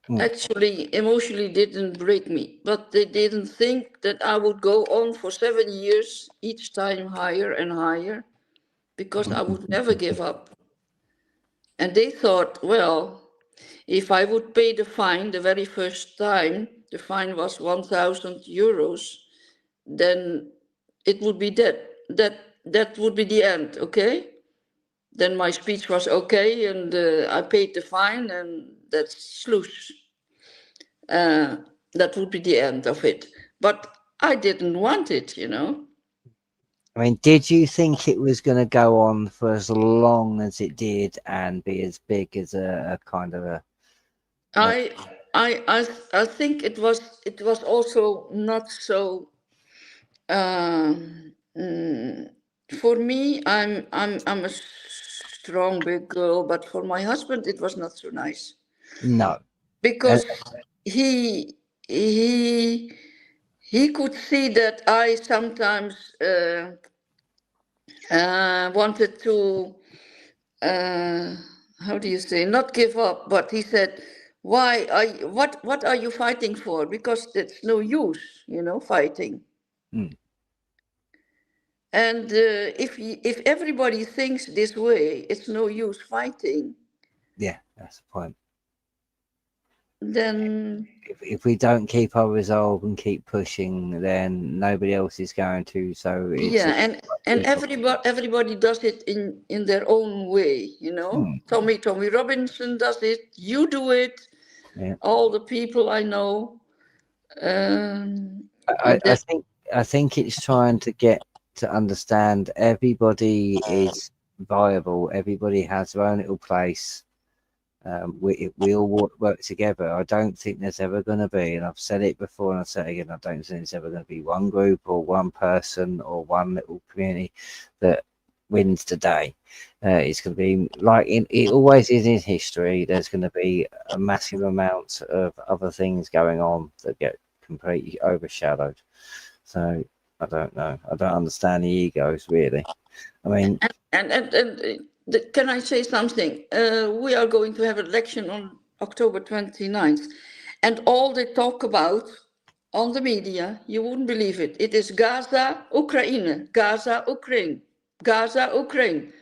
Speaker 1: Mm.
Speaker 2: Actually, emotionally didn't break me, but they didn't think that I would go on for 7 years, each time higher and higher, because I would never give up. And they thought, well, if I would pay the fine the very first time, the fine was 1,000 euros, then it would be that would be the end, okay? Then my speech was okay, and I paid the fine, and that's sluice. Uh, that would be the end of it. But I didn't want it, you know.
Speaker 1: I mean, did you think it was going to go on for as long as it did and be as big as a kind of a
Speaker 2: I, I think it was also not so. Mm, for me, I'm a strong big girl, but for my husband, it was not so nice
Speaker 1: no? Uh,
Speaker 2: because he he he could see that I sometimes wanted to uh, how do you say, not give up, but he said, why are you, what are you fighting for? Because it's no use, you know, fighting.
Speaker 1: mm,
Speaker 2: And if everybody thinks this way, it's no use fighting.
Speaker 1: yeah, that's the point.
Speaker 2: Then
Speaker 1: If we don't keep our resolve and keep pushing, then nobody else is going to. So it's
Speaker 2: yeah, and
Speaker 1: it's
Speaker 2: everybody does it in their own way, you know.
Speaker 1: mm,
Speaker 2: Tommy Robinson does it. You do it.
Speaker 1: yeah.
Speaker 2: All the people I know. Um,
Speaker 1: I,
Speaker 2: and
Speaker 1: I
Speaker 2: then,
Speaker 1: think I think it's trying to get to understand everybody is viable. Everybody has their own little place. We all work together. I don't think there's ever going to be, and I've said it before and I'll say it again, I don't think there's ever going to be one group or one person or one little community that wins today. It's going to be like it always is in history. There's going to be a massive amount of other things going on that get completely overshadowed. So I don't know. I don't understand the egos really. I mean,
Speaker 2: can I say something? We are going to have an election on October 29th. And all they talk about on the media, you wouldn't believe it. It is Gaza, Ukraine, Gaza, Ukraine, Gaza, Ukraine.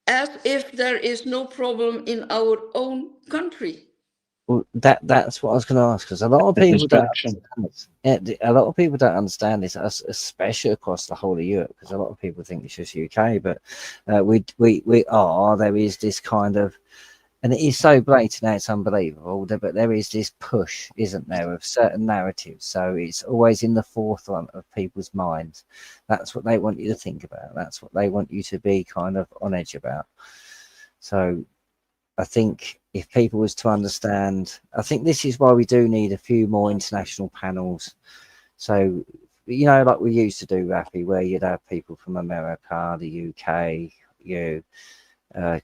Speaker 2: As if there is no problem in our own country.
Speaker 1: well, that's what I was going to ask because a lot of
Speaker 3: The
Speaker 1: people don't
Speaker 3: distraction.
Speaker 1: understand this. A lot of people don't understand this, especially across the whole of Europe, because a lot of people think it's just UK, but we are. There is this kind of, and it is so blatant now, it's unbelievable. But there is this push, isn't there, of certain narratives. So it's always in the forefront of people's minds. That's what they want you to think about. That's what they want you to be kind of on edge about. So I think if people was to understand, I think this is why we do need a few more international panels. So, like we used to do, Rafie, where you'd have people from America, the UK,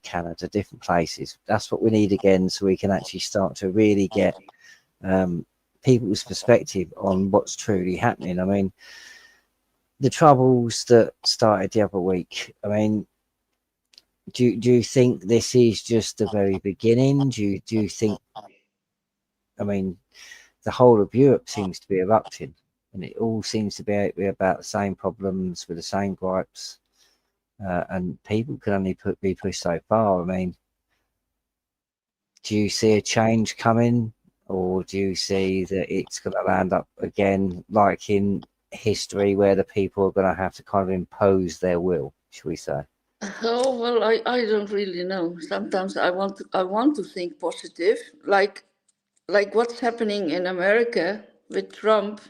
Speaker 1: Canada, different places. That's what we need again, so we can actually start to really get people's perspective on what's truly happening. I mean, the troubles that started the other week. I mean, do you think this is just the very beginning? Do you think? I mean, the whole of Europe seems to be erupting, and it all seems to be about the same problems with the same gripes, and people can only be pushed so far. I mean, do you see a change coming, or do you see that it's going to land up again like in history, where the people are going to have to kind of impose their will, shall we say?
Speaker 2: Oh well, I don't really know. Sometimes I want to think positive, like what's happening in America with Trump,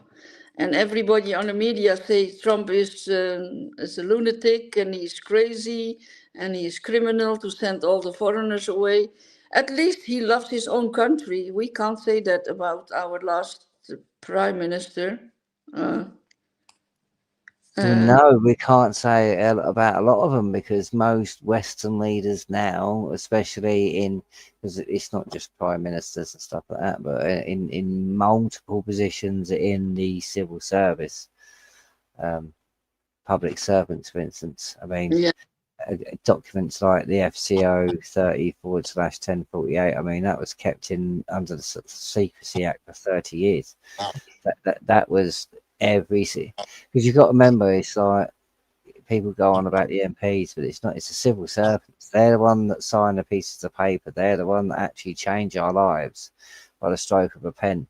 Speaker 2: and everybody on the media says Trump is a lunatic and he's crazy and he's criminal to send all the foreigners away. At least he loves his own country. We can't say that about our last prime minister. Uh,
Speaker 1: Well,
Speaker 2: uh,
Speaker 1: no, we can't say about a lot of them because most Western leaders now, especially because it's not just prime ministers and stuff like that, but in multiple positions in the civil service, public servants, for instance. I mean,
Speaker 2: yeah,
Speaker 1: documents like the FCO 30/1048. I mean, that was kept in under the Secrecy Act for 30 years. That was because you've got to remember, it's like people go on about the MPs, but it's not. It's the civil servants. They're the one that sign the pieces of paper. They're the one that actually change our lives by the stroke of a pen.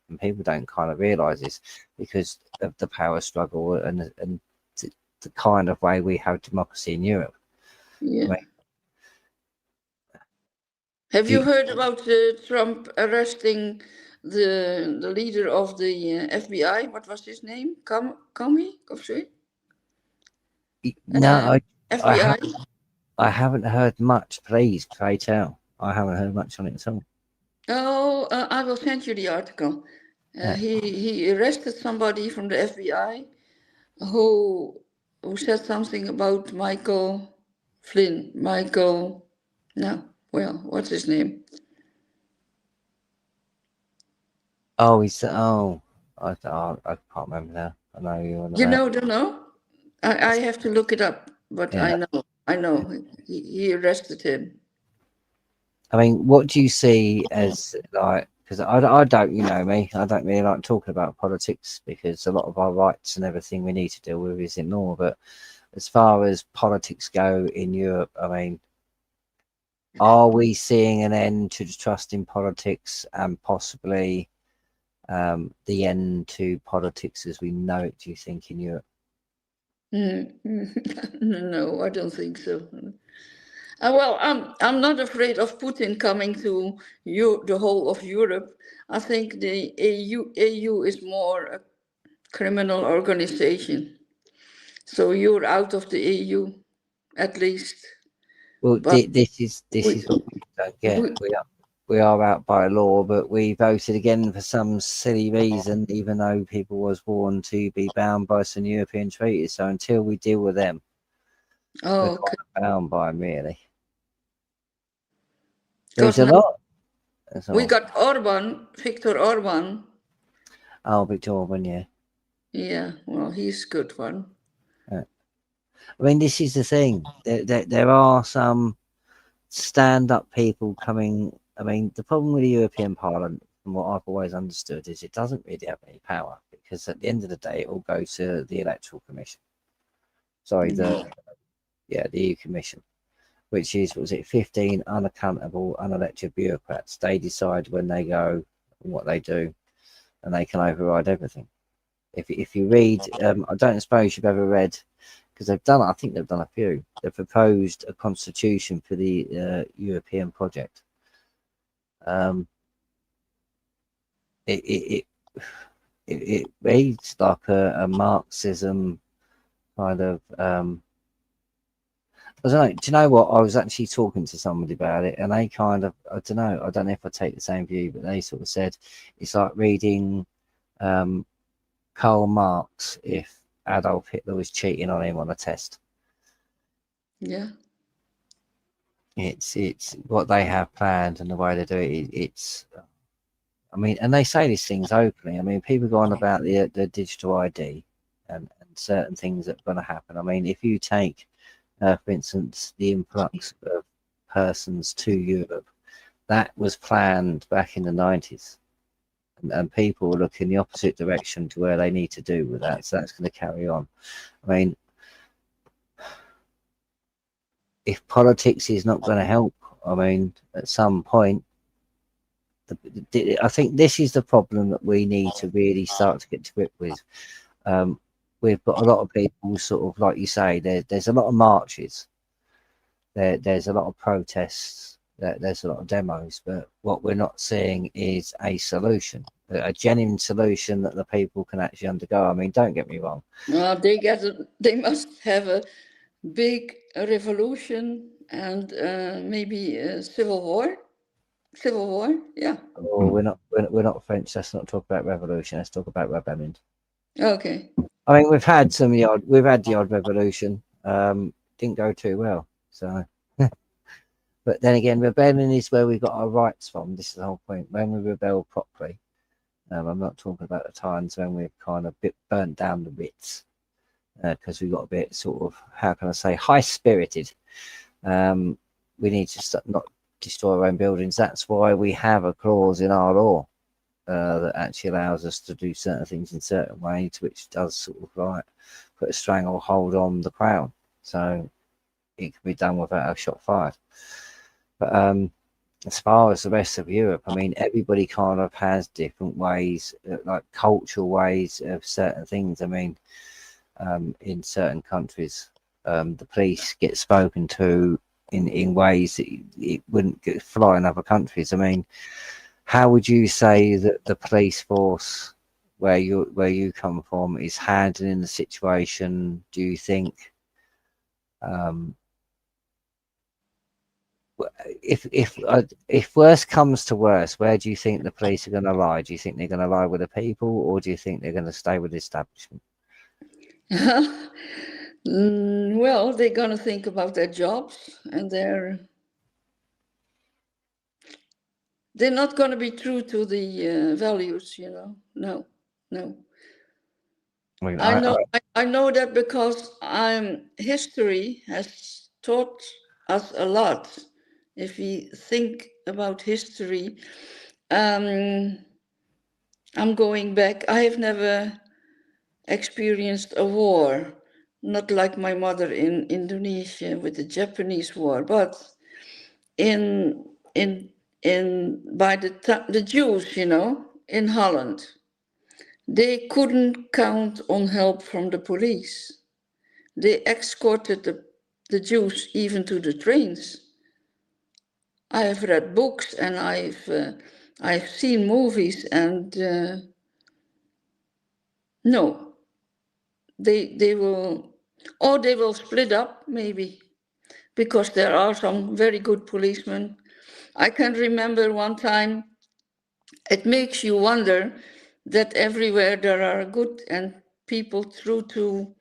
Speaker 1: And people don't kind of realise this because of the power struggle and the kind of way we have democracy in Europe.
Speaker 2: Yeah.
Speaker 1: I mean,
Speaker 2: Have you heard about Trump arresting the leader of the FBI? What was his name? Comey? Of
Speaker 1: no,
Speaker 2: FBI?
Speaker 1: I haven't heard much. Please, pray tell. I haven't heard much on it at all.
Speaker 2: Oh, I will send you the article. He arrested somebody from the FBI who said something about Michael Flynn. Michael, no, well, what's his name?
Speaker 1: Oh, I can't remember now. I know you're on
Speaker 2: You
Speaker 1: about.
Speaker 2: don't know? I have to look it up, but
Speaker 1: Yeah.
Speaker 2: I know. He arrested him.
Speaker 1: I mean, what do you see as like? Because I don't, you know me, I don't really like talking about politics because a lot of our rights and everything we need to deal with is in law. But as far as politics go in Europe, I mean, are we seeing an end to the trust in politics and possibly the end to politics as we know it, do you think, in Europe?
Speaker 2: No, I don't think so. Well, I'm not afraid of Putin coming to the whole of Europe. I think the EU is more a criminal organization. So you're out of the EU, at least.
Speaker 1: Well,
Speaker 2: But
Speaker 1: this is
Speaker 2: we,
Speaker 1: what we don't get.
Speaker 2: we
Speaker 1: We are out by law, but we voted again for some silly reason, even though people was warned to be bound by some European treaties. So until we deal with them, we're
Speaker 2: okay.
Speaker 1: kind of bound by them, really.
Speaker 2: Because
Speaker 1: There's a
Speaker 2: now
Speaker 1: lot. That's
Speaker 2: we
Speaker 1: all.
Speaker 2: got Orban, Viktor Orban.
Speaker 1: Oh, Victor Orban, yeah.
Speaker 2: Yeah, well, he's a good one.
Speaker 1: I mean, this is the thing. There are some stand-up people coming. I mean, the problem with the European Parliament, from what I've always understood, is it doesn't really have any power because at the end of the day, it all goes to the Electoral Commission. Sorry, the EU Commission, which is, was it 15 unaccountable, unelected bureaucrats? They decide when they go, what they do, and they can override everything. If you read, I don't suppose you've ever read, because they've done, I think they've done a few. They've proposed a constitution for the European project. It reads like a Marxism kind of. I don't know. Do you know what? I was actually talking to somebody about it, and they kind of, I don't know. I don't know if I take the same view, but they sort of said it's like reading Karl Marx if Adolf Hitler was cheating on him on a test.
Speaker 2: Yeah.
Speaker 1: It's what they have planned and the way they do it. It's, I mean, and they say these things openly. I mean, people go on about the digital ID and certain things that are going to happen. I mean, if you take, for instance, the influx of persons to Europe, that was planned back in the 90s. And people look in the opposite direction to where they need to do with that. So that's going to carry on. I mean, if politics is not going to help, I mean, at some point, I think this is the problem that we need to really start to get to grip with. We've got a lot of people, sort of like you say, there's a lot of marches, there's a lot of protests, there's a lot of demos, but what we're not seeing is a solution, a genuine solution that the people can actually undergo. I mean, don't get me wrong.
Speaker 2: They must have a big revolution and maybe a civil war. Civil war, yeah.
Speaker 1: Oh, we're not French. Let's not talk about revolution. Let's talk about rebellion.
Speaker 2: Okay.
Speaker 1: I mean, we've had the odd revolution. Didn't go too well. So, but then again, rebellion is where we got our rights from. This is the whole point. When we rebel properly, I'm not talking about the times when we've kind of burnt down the bits because we got a bit sort of, how can I say, high spirited. We need to not destroy our own buildings. That's why we have a clause in our law that actually allows us to do certain things in certain ways, which does sort of like put a stranglehold on the crown. So it can be done without a shot fired. But as far as the rest of Europe, I mean, everybody kind of has different ways, like cultural ways of certain things. I mean, in certain countries, the police get spoken to in ways that it wouldn't fly in other countries. I mean, how would you say that the police force where you come from is handling the situation? Do you think if worse comes to worse, where do you think the police are going to lie? Do you think they're going to lie with the people, or do you think they're going to stay with the establishment?
Speaker 2: Well, they're going to think about their jobs, and they're not going to be true to the values, you know. No, no.
Speaker 1: I mean,
Speaker 2: I know that because history has taught us a lot. If we think about history, I'm going back. I have never experienced a war, not like my mother in Indonesia with the Japanese war, but in by the Jews, you know, in Holland, they couldn't count on help from the police. They escorted the Jews even to the trains. I have read books and I've seen movies, and no, they will, or they will split up maybe, because there are some very good policemen. I can remember one time. It makes you wonder that everywhere there are good and people true to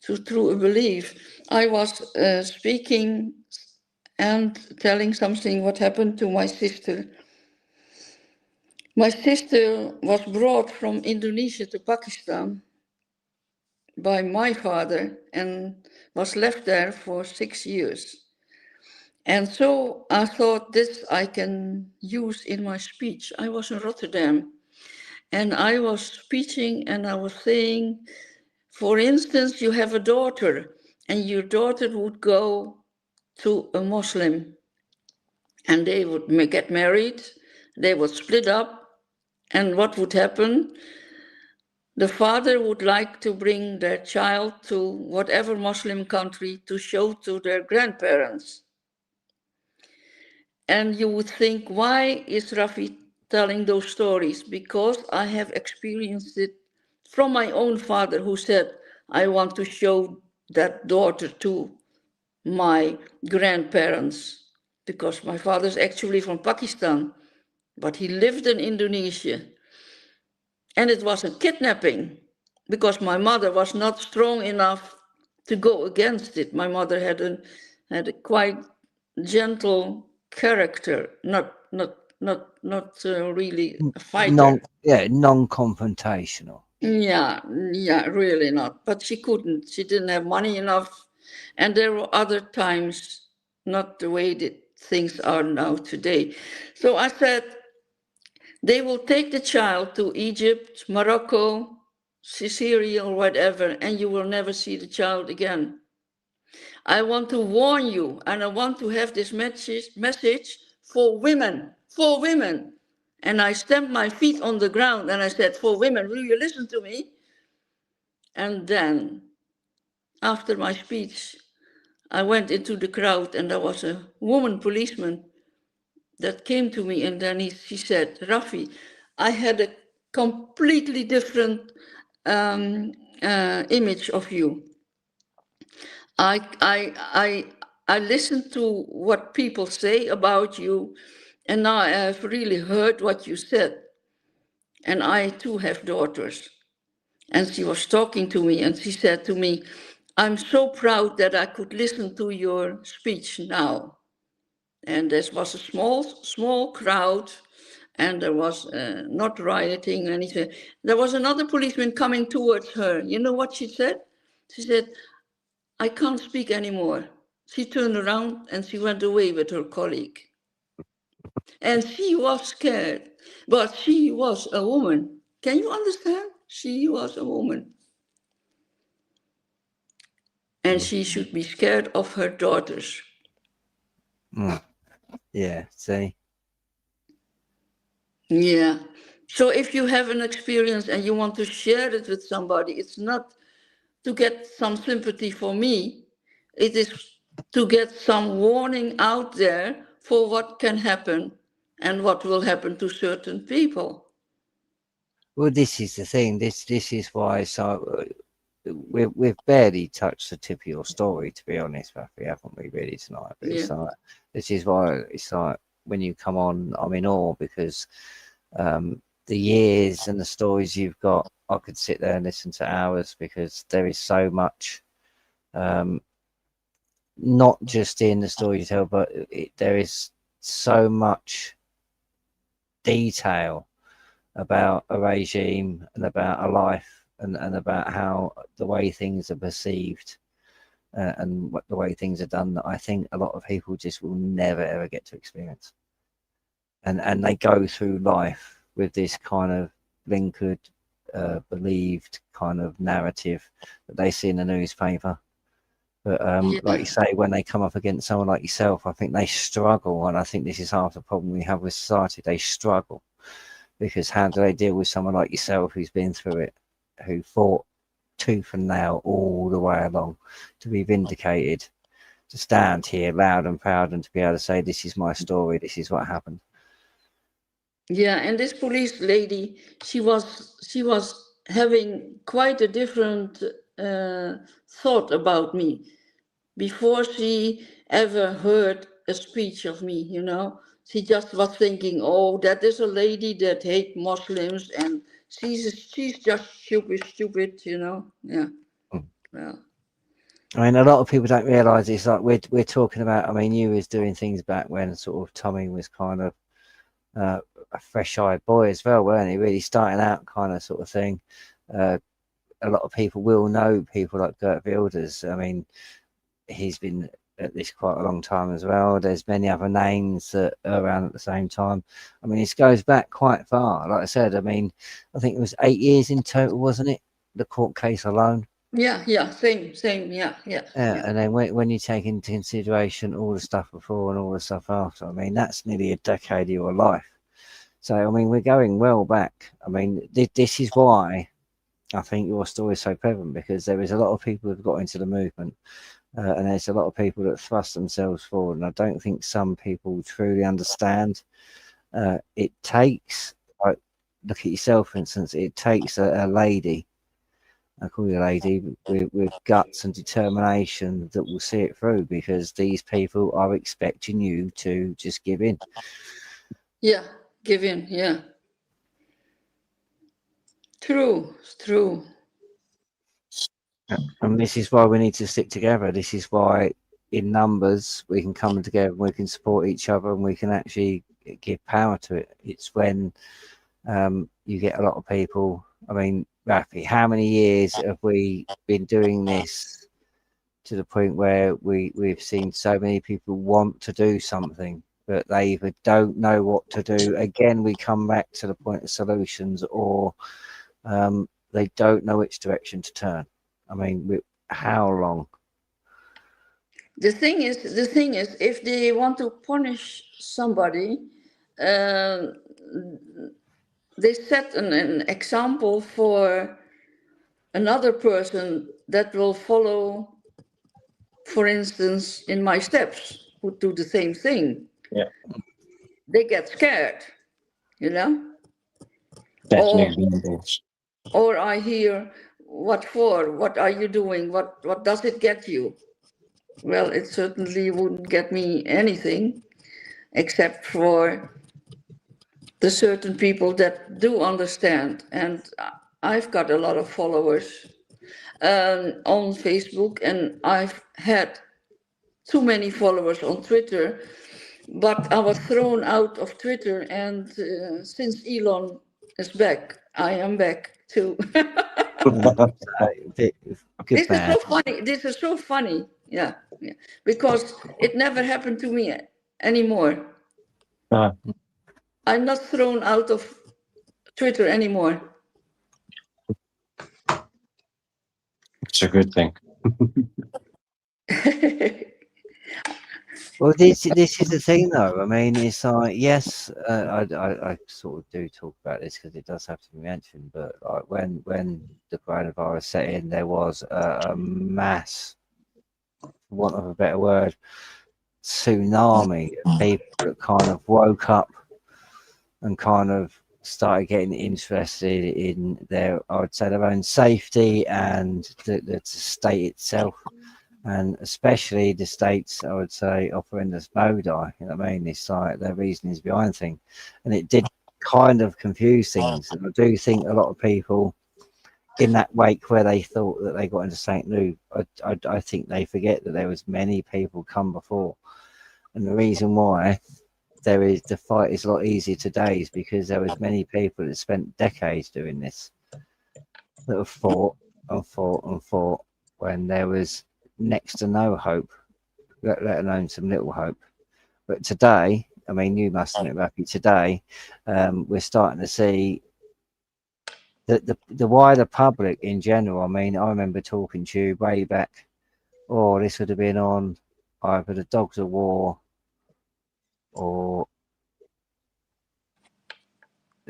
Speaker 2: true belief. I was speaking and telling something what happened to my sister. My sister was brought from Indonesia to Pakistan by my father and was left there for 6 years. And so I thought this I can use in my speech. I was in Rotterdam and I was speaking and I was saying, for instance, you have a daughter and your daughter would go to a Muslim and they would get married, they would split up, and what would happen? The father would like to bring their child to whatever Muslim country to show to their grandparents. And you would think, why is Rafie telling those stories? Because I have experienced it from my own father, who said, I want to show that daughter to my grandparents, because my father is actually from Pakistan, but he lived in Indonesia. And it was a kidnapping, because my mother was not strong enough to go against it. My mother had a quite gentle character, not really a fighter.
Speaker 1: Non-confrontational.
Speaker 2: Yeah, really not. But she couldn't. She didn't have money enough, and there were other times not the way that things are now today. So I said, they will take the child to Egypt, Morocco, Syria, or whatever, and you will never see the child again. I want to warn you, and I want to have this message for women, for women. And I stamped my feet on the ground and I said, for women, will you listen to me? And then, after my speech, I went into the crowd and there was a woman policeman that came to me, and then she said, Rafie, I had a completely different image of you. I listened to what people say about you, and now I have really heard what you said. And I too have daughters. And she was talking to me and she said to me, I'm so proud that I could listen to your speech now. And there was a small crowd, and there was not rioting or anything. There was another policeman coming towards her. You know what she said? She said, I can't speak anymore. She turned around and she went away with her colleague. And she was scared, but she was a woman. Can you understand? She was a woman. And she should be scared of her daughters.
Speaker 1: Yeah, see?
Speaker 2: Yeah. So if you have an experience and you want to share it with somebody, it's not to get some sympathy for me. It is to get some warning out there for what can happen and what will happen to certain people.
Speaker 1: Well, this is the thing. This is why we've barely touched the tip of your story, to be honest, Rafi, haven't we, really, tonight? But
Speaker 2: Yeah.
Speaker 1: it's like, this is why it's like when you come on, I'm in awe because the years and the stories you've got, I could sit there and listen to hours because there is so much, not just in the story you tell, but there is so much detail about a regime and about a life and about how the way things are perceived and what the way things are done that I think a lot of people just will never ever get to experience. And they go through life with this kind of blinkered, believed kind of narrative that they see in the newspaper. But like you say, when they come up against someone like yourself, I think they struggle, and I think this is half the problem we have with society. They struggle because how do they deal with someone like yourself who's been through it, who fought tooth and nail all the way along to be vindicated, to stand here loud and proud and to be able to say, this is my story, this is what happened.
Speaker 2: Yeah, and this police lady, she was having quite a different thought about me before she ever heard a speech of me, you know. She just was thinking, oh, that is a lady that hate Muslims and she's just stupid, you know. Yeah. Well.
Speaker 1: I mean, a lot of people don't realise it's like we're talking about. I mean, you was doing things back when sort of Tommy was kind of a fresh-eyed boy as well, weren't he? Really starting out, kind of sort of thing. A lot of people will know people like Gert Wilders. I mean, he's been at this quite a long time as well. There's many other names that are around at the same time. I mean, this goes back quite far. Like I said, I mean, I think it was 8 years in total, wasn't it? The court case alone.
Speaker 2: Yeah, same, yeah.
Speaker 1: And then when you take into consideration all the stuff before and all the stuff after, I mean, that's nearly a decade of your life. So, I mean, we're going well back. I mean, this is why I think your story is so prevalent, because there is a lot of people who've got into the movement and there's a lot of people that thrust themselves forward. And I don't think some people truly understand. It takes, like, look at yourself, for instance, it takes a lady, I call you a lady, with guts and determination that will see it through, because these people are expecting you to just give in.
Speaker 2: Yeah, give in, yeah. True.
Speaker 1: And this is why we need to stick together. This is why in numbers we can come together and we can support each other and we can actually give power to it. It's when you get a lot of people. I mean, Rafi, how many years have we been doing this to the point where we've seen so many people want to do something, but they either don't know what to do. Again, we come back to the point of solutions, or they don't know which direction to turn. I mean, how long?
Speaker 2: The thing is, if they want to punish somebody, uh, they set an example for another person that will follow, for instance, in my steps, who do the same thing.
Speaker 3: Yeah.
Speaker 2: They get scared, you know?
Speaker 3: Definitely.
Speaker 2: Or I hear, what for? What are you doing? What does it get you? Well, it certainly wouldn't get me anything, except for the certain people that do understand. And I've got a lot of followers on Facebook, and I've had too many followers on Twitter, but I was thrown out of Twitter, and since Elon is back, I am back too.
Speaker 1: Good
Speaker 2: This is
Speaker 1: man.
Speaker 2: so funny. This is so funny. Yeah, yeah. Because it never happened to me anymore.
Speaker 3: Ah,
Speaker 2: I'm not thrown out of Twitter anymore.
Speaker 3: it's a good thing.
Speaker 1: Well, this is the thing, though. I mean, it's like yes, I sort of do talk about this because it does have to be mentioned. But like when the coronavirus set in, there was a mass, for want of a better word, tsunami of people that kind of woke up and kind of started getting interested in their, I would say, their own safety and the state itself. And especially the states, I would say, operandus modi. You know what I mean? It's like their reasonings behind things, and it did kind of confuse things. And I do think a lot of people in that wake where they thought that they got into St. Luke, I think they forget that there was many people come before, and the reason why the fight is a lot easier today is because there was many people that spent decades doing this that have fought and fought and fought when there was next to no hope, let alone some little hope. But today, I mean, you must admit, Rafi, today we're starting to see that the wider public in general. I mean, I remember talking to you way back. Oh, this would have been on either the Dogs of War or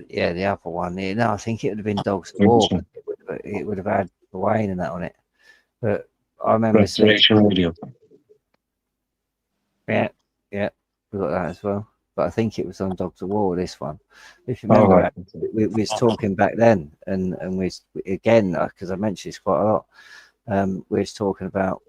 Speaker 1: yeah, the other one. Yeah, no, I think it would have been Dogs of War. It would have had Wayne and that on it. But I remember seeing.
Speaker 3: Restoration Radio.
Speaker 1: Yeah, yeah, we got that as well. But I think it was on Dogs of War, this one. If you
Speaker 3: Oh,
Speaker 1: remember,
Speaker 3: right.
Speaker 1: we was talking back then, and we again, because I mentioned this quite a lot, we was talking about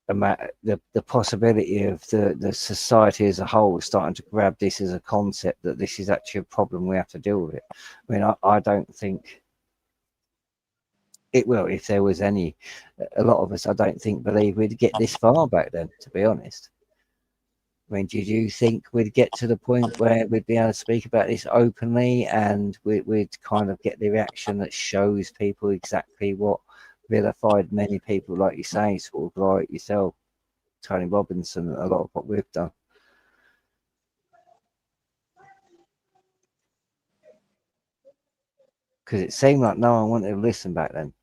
Speaker 1: the possibility of the society as a whole starting to grab this as a concept that this is actually a problem we have to deal with it. I mean, I don't think it will. If there was any, a lot of us, I don't think believe we'd get this far back then, to be honest. I mean, did you think we'd get to the point where we'd be able to speak about this openly and we'd kind of get the reaction that shows people exactly what vilified many people, like you say, sort of like yourself, Tony Robinson, a lot of what we've done? Because it seemed like no one wanted to listen back then.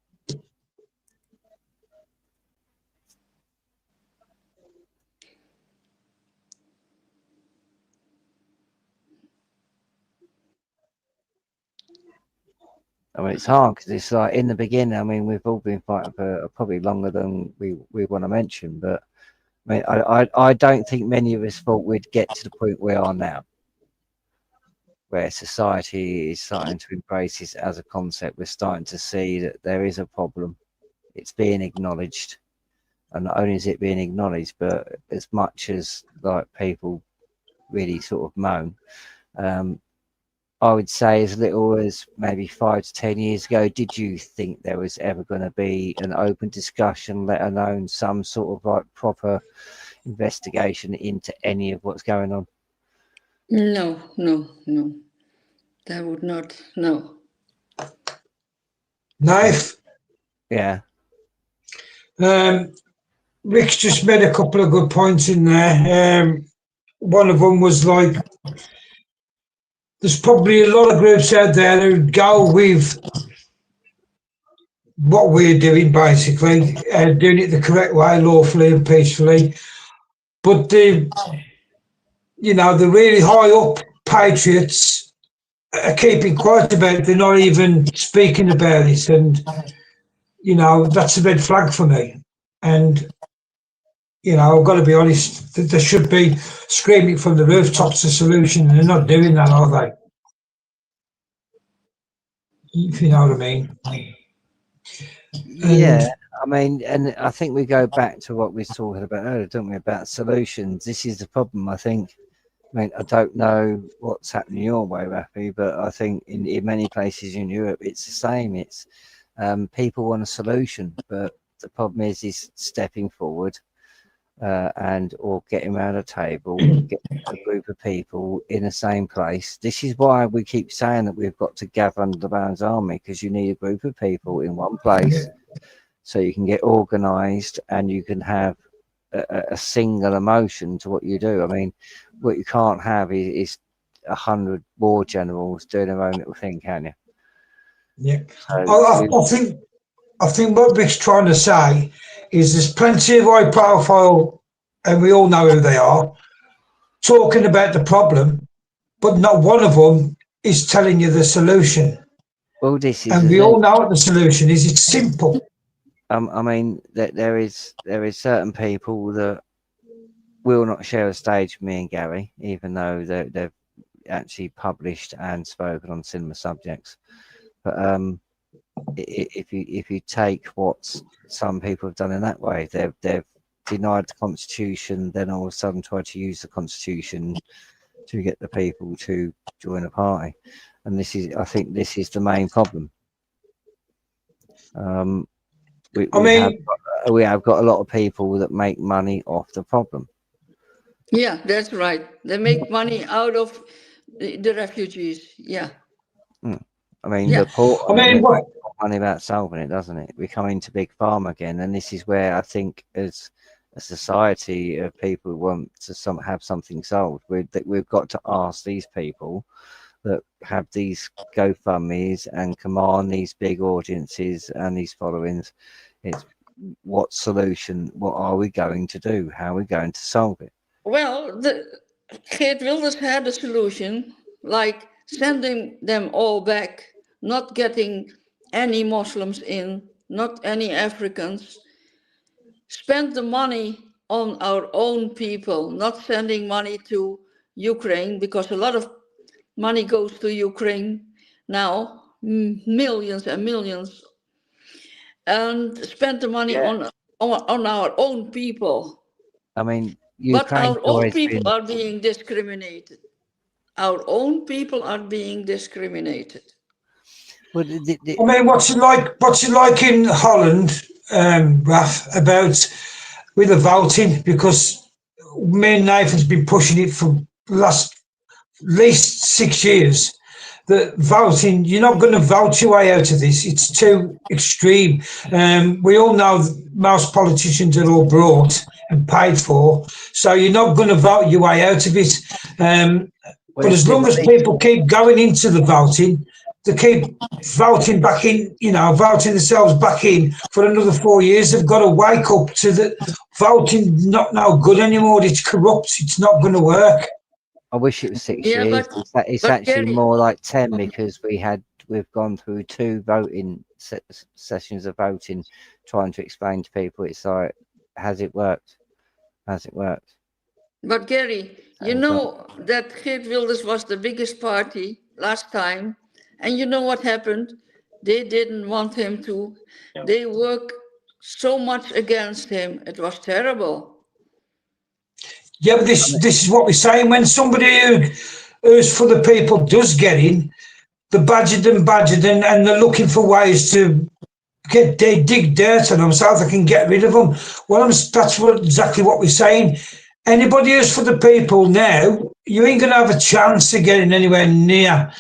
Speaker 1: I mean, it's hard because it's like in the beginning. I mean, we've all been fighting for probably longer than we want to mention, but I mean, I don't think many of us thought we'd get to the point we are now, where society is starting to embrace this as a concept. We're starting to see that there is a problem. It's being acknowledged, and not only is it being acknowledged, but as much as like people really sort of moan. I would say as little as maybe 5 to 10 years ago, did you think there was ever going to be an open discussion, let alone some sort of like proper investigation into any of what's going on?
Speaker 2: No, no, no. That would not. No.
Speaker 4: Knife.
Speaker 1: Yeah.
Speaker 4: Rick's just made a couple of good points in there. One of them was like, there's probably a lot of groups out there who go with what we're doing, basically, doing it the correct way, lawfully and peacefully. But the really high up patriots are keeping quiet about it. They're not even speaking about it, and that's a red flag for me. And I've got to be honest, they should be screaming from the rooftops a solution, and they're not doing that, are they? If you know what I mean.
Speaker 1: Yeah, I mean, and I think we go back to what we were talking about earlier, don't we, about solutions. This is the problem, I think. I mean, I don't know what's happening your way, Rafi, but I think in many places in Europe, it's the same. It's people want a solution, but the problem is stepping forward and or getting around a table, get a group of people in the same place. This is why we keep saying that we've got to gather under the Barons Army, because you need a group of people in one place so you can get organised and you can have a single emotion to what you do. I mean, what you can't have is 100 war generals doing their own little thing, can you?
Speaker 4: Yeah.
Speaker 1: So
Speaker 4: I think what Rick's trying to say is there's plenty of high profile, and we all know who they are, talking about the problem, but not one of them is telling you the solution.
Speaker 1: well, this is
Speaker 4: And
Speaker 1: the
Speaker 4: we
Speaker 1: thing.
Speaker 4: all know what the solution is. It's simple.
Speaker 1: I mean, that there is certain people that will not share a stage with me and Gary, even though they've actually published and spoken on similar subjects. But if you take what some people have done in that way, they've denied the constitution, then all of a sudden try to use the constitution to get the people to join a party, and I think this is the main problem. We,
Speaker 4: I
Speaker 1: we have
Speaker 4: mean,
Speaker 1: we have got a lot of people that make money off the problem.
Speaker 2: Yeah, that's right. They make money out of the refugees. Yeah.
Speaker 1: I mean,
Speaker 2: Yeah.
Speaker 1: report
Speaker 4: I
Speaker 1: on it,
Speaker 4: mean,
Speaker 1: makes
Speaker 4: what?
Speaker 1: money about solving it, doesn't it? We're coming to big pharma again, and this is where I think, as a society of people who want to have something solved, we've got to ask these people that have these GoFundmes and command these big audiences and these followings. It's what solution? What are we going to do? How are we going to solve it?
Speaker 2: Well, Geert Wilders had a solution, like sending them all back, not getting any Muslims in, not any Africans. Spend the money on our own people, not sending money to Ukraine, because a lot of money goes to Ukraine now, millions and millions, and spend the money
Speaker 1: Yeah,
Speaker 2: on our own people.
Speaker 1: I mean,
Speaker 2: But
Speaker 1: Ukraine's
Speaker 2: our own
Speaker 1: always
Speaker 2: people
Speaker 1: been.
Speaker 2: are being discriminated. Our own people are being discriminated.
Speaker 1: Well,
Speaker 4: I mean, what's it like? What's it like in Holland, Raf, about with the voting? Because me and Nathan's been pushing it for the last at least 6 years. That voting, you're not going to vote your way out of this. It's too extreme. We all know that most politicians are all brought and paid for, so you're not going to vote your way out of it.
Speaker 1: well,
Speaker 4: But as long as people keep going into the voting, they keep voting back in, voting themselves back in for another 4 years. They've got to wake up to the voting not no good anymore. It's corrupt. It's not going to work.
Speaker 1: I wish it was 6
Speaker 2: Yeah,
Speaker 1: years. It's
Speaker 2: but
Speaker 1: actually
Speaker 2: Gary,
Speaker 1: more like 10, because we've gone through two voting sessions of voting, trying to explain to people. It's like, has it worked? Has it worked?
Speaker 2: but Gary, you
Speaker 1: And it's not.
Speaker 2: know that Geert Wilders was the biggest party last time, and you know what happened? They didn't want him to. They worked so much against him. It was terrible.
Speaker 4: Yeah, but
Speaker 1: I mean,
Speaker 4: this is what we're saying. When somebody who's for the people does get in, they're badgered and they're looking for ways to they dig dirt on them so they can get rid of them. Well, that's exactly what we're saying. Anybody who's for the people now, you ain't going to have a chance of getting anywhere near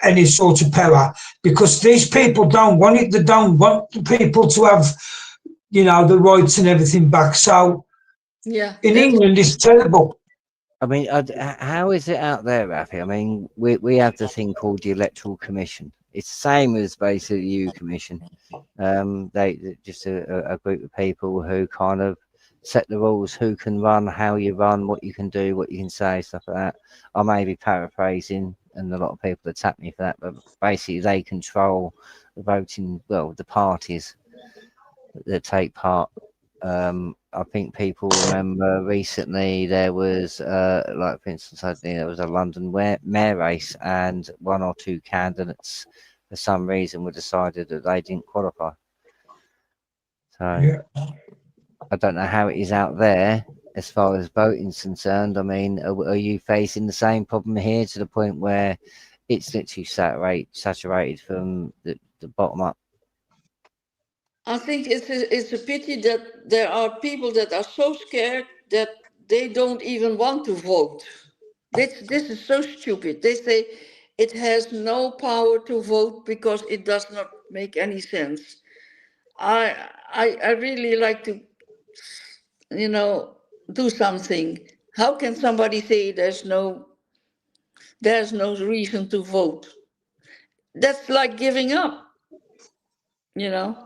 Speaker 4: any sort of power, because these people don't want it. They don't want the people to have, the rights and everything back. So
Speaker 2: Yeah,
Speaker 4: in
Speaker 2: that's
Speaker 4: England, it's terrible.
Speaker 1: I mean, how is it out there, Rafi? I mean, we have the thing called the Electoral Commission. It's the same as basically the EU Commission. They just a group of people who kind of set the rules, who can run, how you run, what you can do, what you can say, stuff like that. I may be paraphrasing, and a lot of people attack me for that, but basically they control the voting. Well, the parties that take part. I think people remember recently there was, like for instance, I think there was a London mayor race, and one or two candidates, for some reason, were decided that they didn't qualify. So
Speaker 4: Yeah.
Speaker 1: I don't know how it is out there as far as voting's concerned. I mean, are you facing the same problem here, to the point where it's literally saturated from the bottom up?
Speaker 2: I think it's a pity that there are people that are so scared that they don't even want to vote. This is so stupid. They say it has no power to vote because it does not make any sense. I really like to, you know, do something. How can somebody say there's no reason to vote? That's like giving up, you know.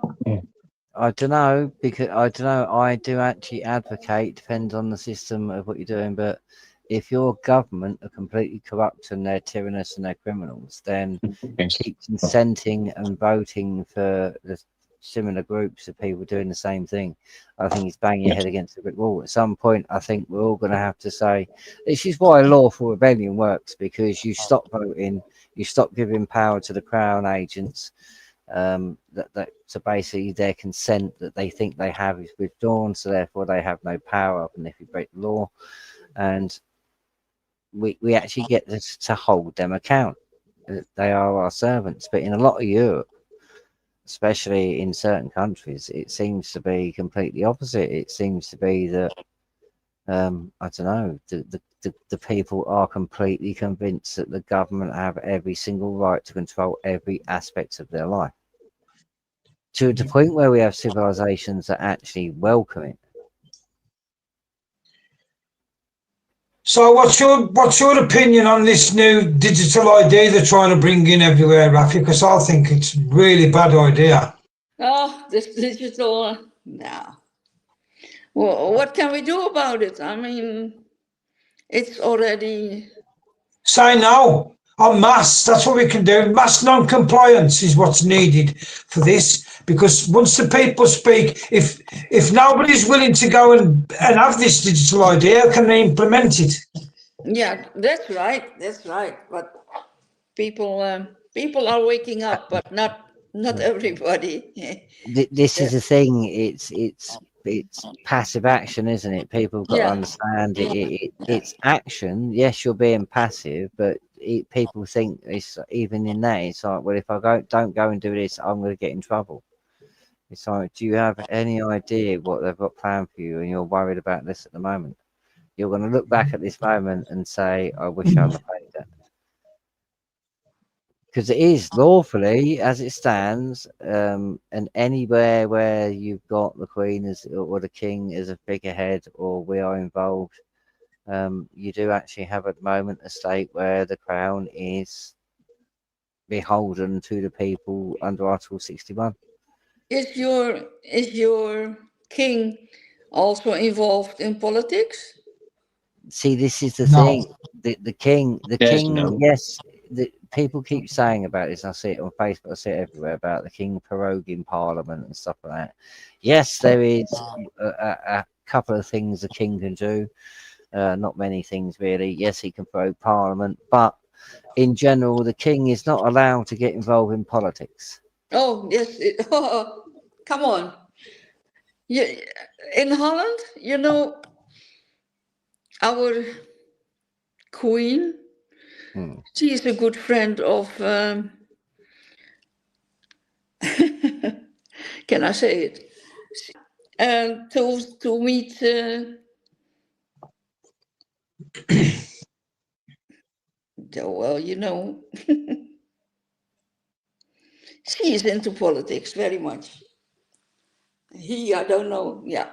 Speaker 1: I don't know, because I don't know. I do actually advocate, depends on the system of what you're doing, but if your government are completely corrupt and they're tyrannous and they're criminals, then keep consenting and voting for the similar groups of people doing the same thing. I think it's banging your head against a brick wall. At some point, I think we're all going to have to say, this is why lawful rebellion works, because you stop voting, you stop giving power to the crown agents. So basically their consent that they think they have is withdrawn, so therefore they have no power up, and if you break the law, and we actually get to hold them account. They are our servants. But in a lot of Europe, especially in certain countries, it seems to be completely opposite. It seems to be that I don't know, the people are completely convinced that the government have every single right to control every aspect of their life, to the point where we have civilizations that actually welcome it.
Speaker 4: So what's your opinion on this new digital ID they're trying to bring in everywhere, Rafie? Because I think it's a really bad idea.
Speaker 2: Oh, this digital. No. Well, what can we do about it? I mean, it's already.
Speaker 4: Say no en masse. That's what we can do. Mass non-compliance is what's needed for this. Because once the people speak, if nobody's willing to go and have this digital ID, how can they implement it?
Speaker 2: Yeah, that's right. That's right. But people are waking up, but not everybody.
Speaker 1: This is the thing. It's passive action, isn't it? People have got to
Speaker 2: Yeah.
Speaker 1: understand it's action. Yes, you're being passive, but people think it's, even in that, it's like, well, if I don't go and do this, I'm going to get in trouble. It's like, do you have any idea what they've got planned for you, and you're worried about this at the moment? You're going to look back at this moment and say, I wish I'd have paid that. Because it is lawfully as it stands, and anywhere where you've got the Queen as, or the King as a figurehead, or we are involved, you do actually have at the moment a state where the Crown is beholden to the people under Article 61.
Speaker 2: Is your king also involved in politics?
Speaker 1: See, this is the
Speaker 4: No.
Speaker 1: thing. The king,
Speaker 3: There's no.
Speaker 1: yes, the people keep saying about this. I see it on Facebook, I see it everywhere about the king proroguing Parliament and stuff like that. Yes, there is a couple of things the king can do. Not many things really. Yes, he can prorogue Parliament, but in general, the king is not allowed to get involved in politics.
Speaker 2: Oh yes. Come on. Yeah, in Holland, our queen.
Speaker 1: Hmm.
Speaker 2: She is a good friend of. Can I say it? And to meet. Well, she is into politics very much. I don't know. Yeah,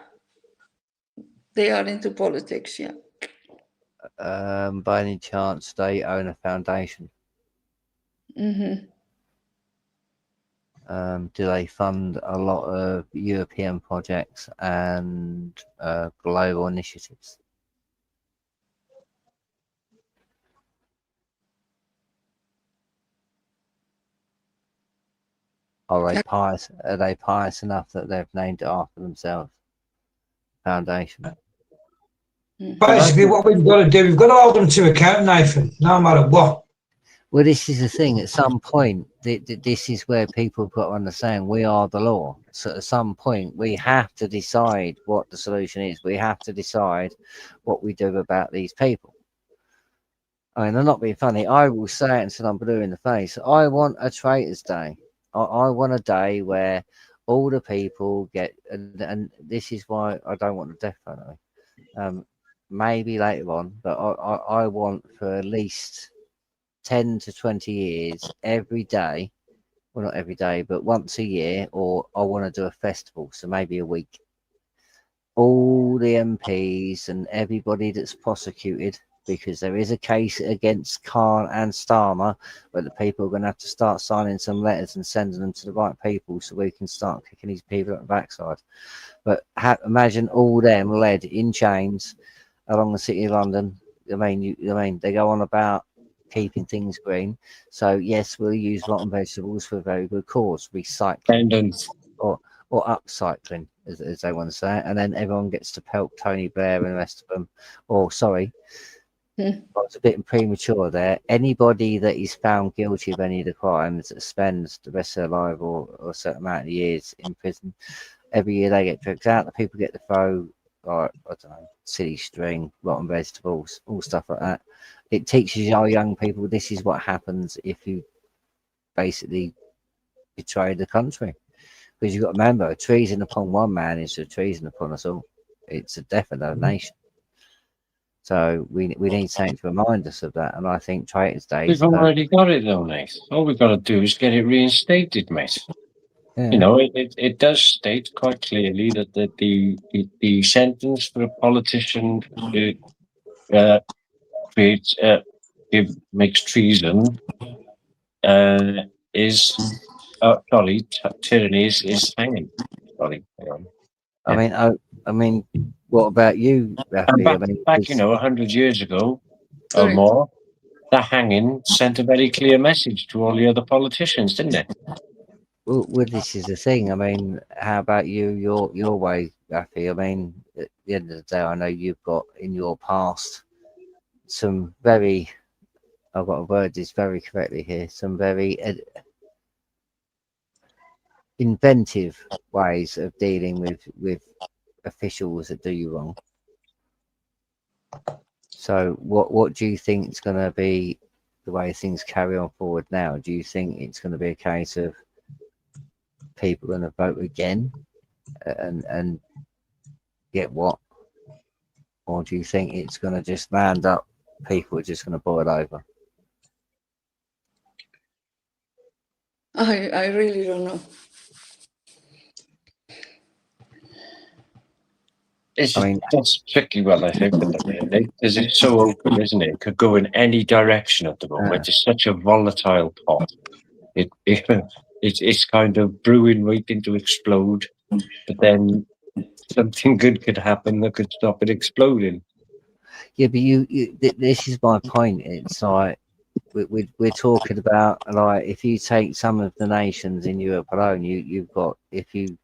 Speaker 2: they are into politics. Yeah.
Speaker 1: By any chance, they own a foundation?
Speaker 2: Hmm.
Speaker 1: Do they fund a lot of European projects and global initiatives? Are they pious? Are they pious enough that they've named it after themselves? Foundation.
Speaker 4: Basically, what we've got to do, we've got to hold them to account, Nathan, no matter what.
Speaker 1: Well, this is the thing. At some point, this is where people have got to understand we are the law. So at some point, we have to decide what the solution is. We have to decide what we do about these people. I mean, I'm not being funny. I will say it until I'm blue in the face. I want a traitors' day. I want a day where all the people get, and this is why I don't want the death penalty. Maybe later on, but I want for at least 10 to 20 years every day. Well, not every day, but once a year, or I want to do a festival, so maybe a week. All the MPs and everybody that's prosecuted, because there is a case against Khan and Starmer, but the people are going to have to start signing some letters and sending them to the right people so we can start kicking these people at the backside. But imagine all them led in chains along the city of London. I mean, they go on about keeping things green. So yes, we'll use rotten vegetables for a very good cause, recycling or upcycling, as they want to say it. And then everyone gets to pelt Tony Blair and the rest of them. Or sorry, I was a bit premature there. Anybody that is found guilty of any of the crimes that spends the rest of their life or a certain amount of years in prison, every year they get dragged out. The people get to throw, like, I don't know, silly string, rotten vegetables, all stuff like that. It teaches our young people this is what happens if you basically betray the country. Because you've got to remember, treason upon one man is a treason upon us all. It's a death of a nation. So we need something to remind us of that. And I think Traitors Day.
Speaker 3: We've already got it though, Nate. All we've got to do is get it reinstated, mate.
Speaker 1: Yeah.
Speaker 3: You know, it does state quite clearly that the sentence for a politician who creates makes treason is tyranny is hanging. Sorry, hang on.
Speaker 1: I mean, what about you,
Speaker 3: And
Speaker 1: Rafie? I mean,
Speaker 3: back, 100 years ago or
Speaker 2: Sorry.
Speaker 3: more, the hanging sent a very clear message to all the other politicians, didn't it?
Speaker 1: well, this is the thing. I mean, how about you, your way, Rafie? I mean, at the end of the day, I know you've got in your past some very, I've got to word this very correctly here, some very inventive ways of dealing with officials that do you wrong. So what do you think is going to be the way things carry on forward now? Do you think it's going to be a case of people going to vote again and get what? Or do you think it's going to just land up, people are just going to boil over?
Speaker 2: I really don't know.
Speaker 3: It's
Speaker 1: I
Speaker 3: just
Speaker 1: mean,
Speaker 3: that's tricky. Well, I think because it's so open, isn't it? It could go in any direction at the moment. It's such a volatile pot. It's kind of brewing, waiting to explode. But then something good could happen that could stop it exploding.
Speaker 1: yeah, but this is my point. It's like we're talking about, like, if you take some of the nations in Europe alone, you've got, if you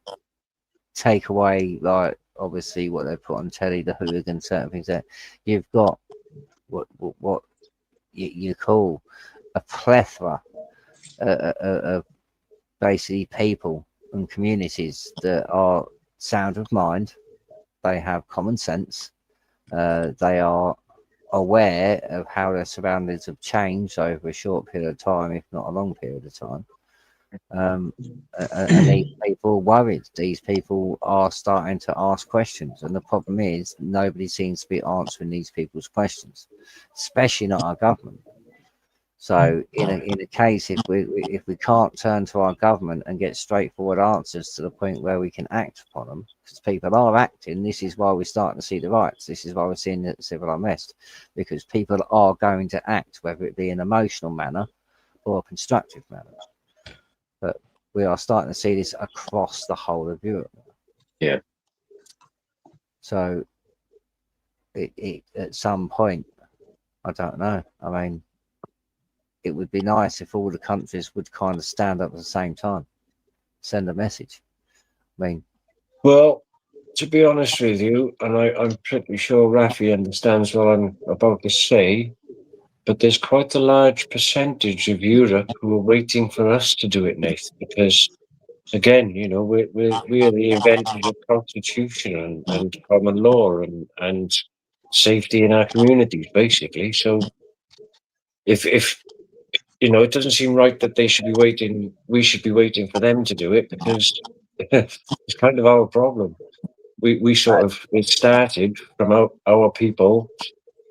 Speaker 1: take away, like, obviously what they put on telly, the hooligans, certain things, that you've got what you call a plethora of basically people and communities that are sound of mind. They have common sense. They are aware of how their surroundings have changed over a short period of time, if not a long period of time. And these people are worried. These people are starting to ask questions, and the problem is nobody seems to be answering these people's questions, especially not our government. So in a case, if we can't turn to our government and get straightforward answers to the point where we can act upon them, because people are acting, this is why we're starting to see the riots. This is why we're seeing the civil unrest, because people are going to act, whether it be an emotional manner or a constructive manner. But we are starting to see this across the whole of Europe.
Speaker 3: Yeah.
Speaker 1: So it at some point, I don't know. I mean, it would be nice if all the countries would kind of stand up at the same time, send a message. I mean,
Speaker 3: Well, to be honest with you, and I'm pretty sure Raffi understands what I'm about to say, but there's quite a large percentage of Europe who are waiting for us to do it, Nate, because again, we are the inventors of constitution and common law and safety in our communities, basically. So if it doesn't seem right that they should be waiting, we should be waiting for them to do it, because It's kind of our problem. We sort of, it started from our people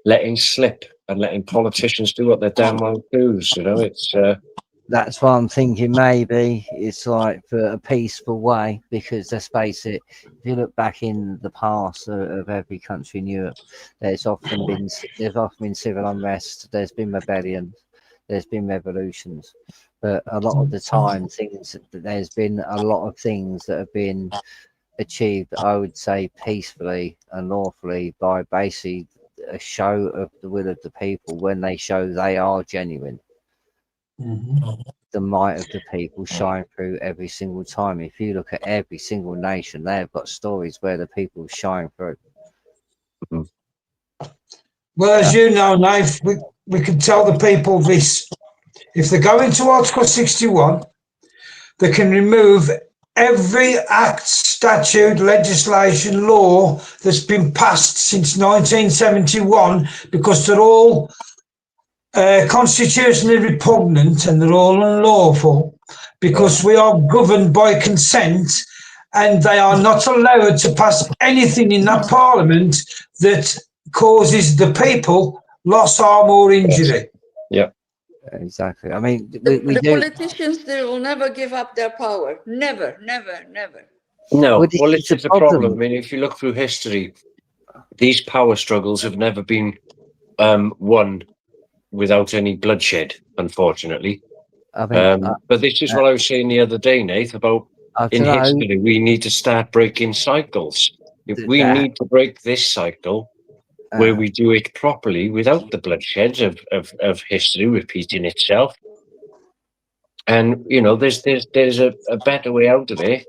Speaker 3: letting slip and letting politicians do what they're damn well choose. You know, it's
Speaker 1: That's why I'm thinking maybe it's like for a peaceful way, because let's face it, if you look back in the past of every country in Europe, there's often been civil unrest, there's been rebellions, there's been revolutions, but a lot of the time there's been a lot of things that have been achieved, I would say, peacefully and lawfully by basically a show of the will of the people when they show they are genuine. The might of the people shine through every single time. If you look at every single nation, they have got stories where the people shine through.
Speaker 4: Well, as you know, Nave, we can tell the people this. If they go into Article 61, they can remove every act, statute, legislation, law that's been passed since 1971 because they're all constitutionally repugnant and they're all unlawful because we are governed by consent and they are not allowed to pass anything in that parliament that causes the people loss, harm or injury.
Speaker 3: yeah.
Speaker 1: Exactly. I mean,
Speaker 2: The politicians, they will never give up their power. Never, never, never.
Speaker 3: No,
Speaker 1: this
Speaker 3: well,
Speaker 1: is
Speaker 3: it's a problem. I mean, if you look through history, these power struggles have never been won without any bloodshed, unfortunately.
Speaker 1: I mean,
Speaker 3: but this is what I was saying the other day, Nate, about in history, we need to start breaking cycles. If we need to break this cycle where we do it properly without the bloodshed of history repeating itself. And, you know, there's a better way out of it.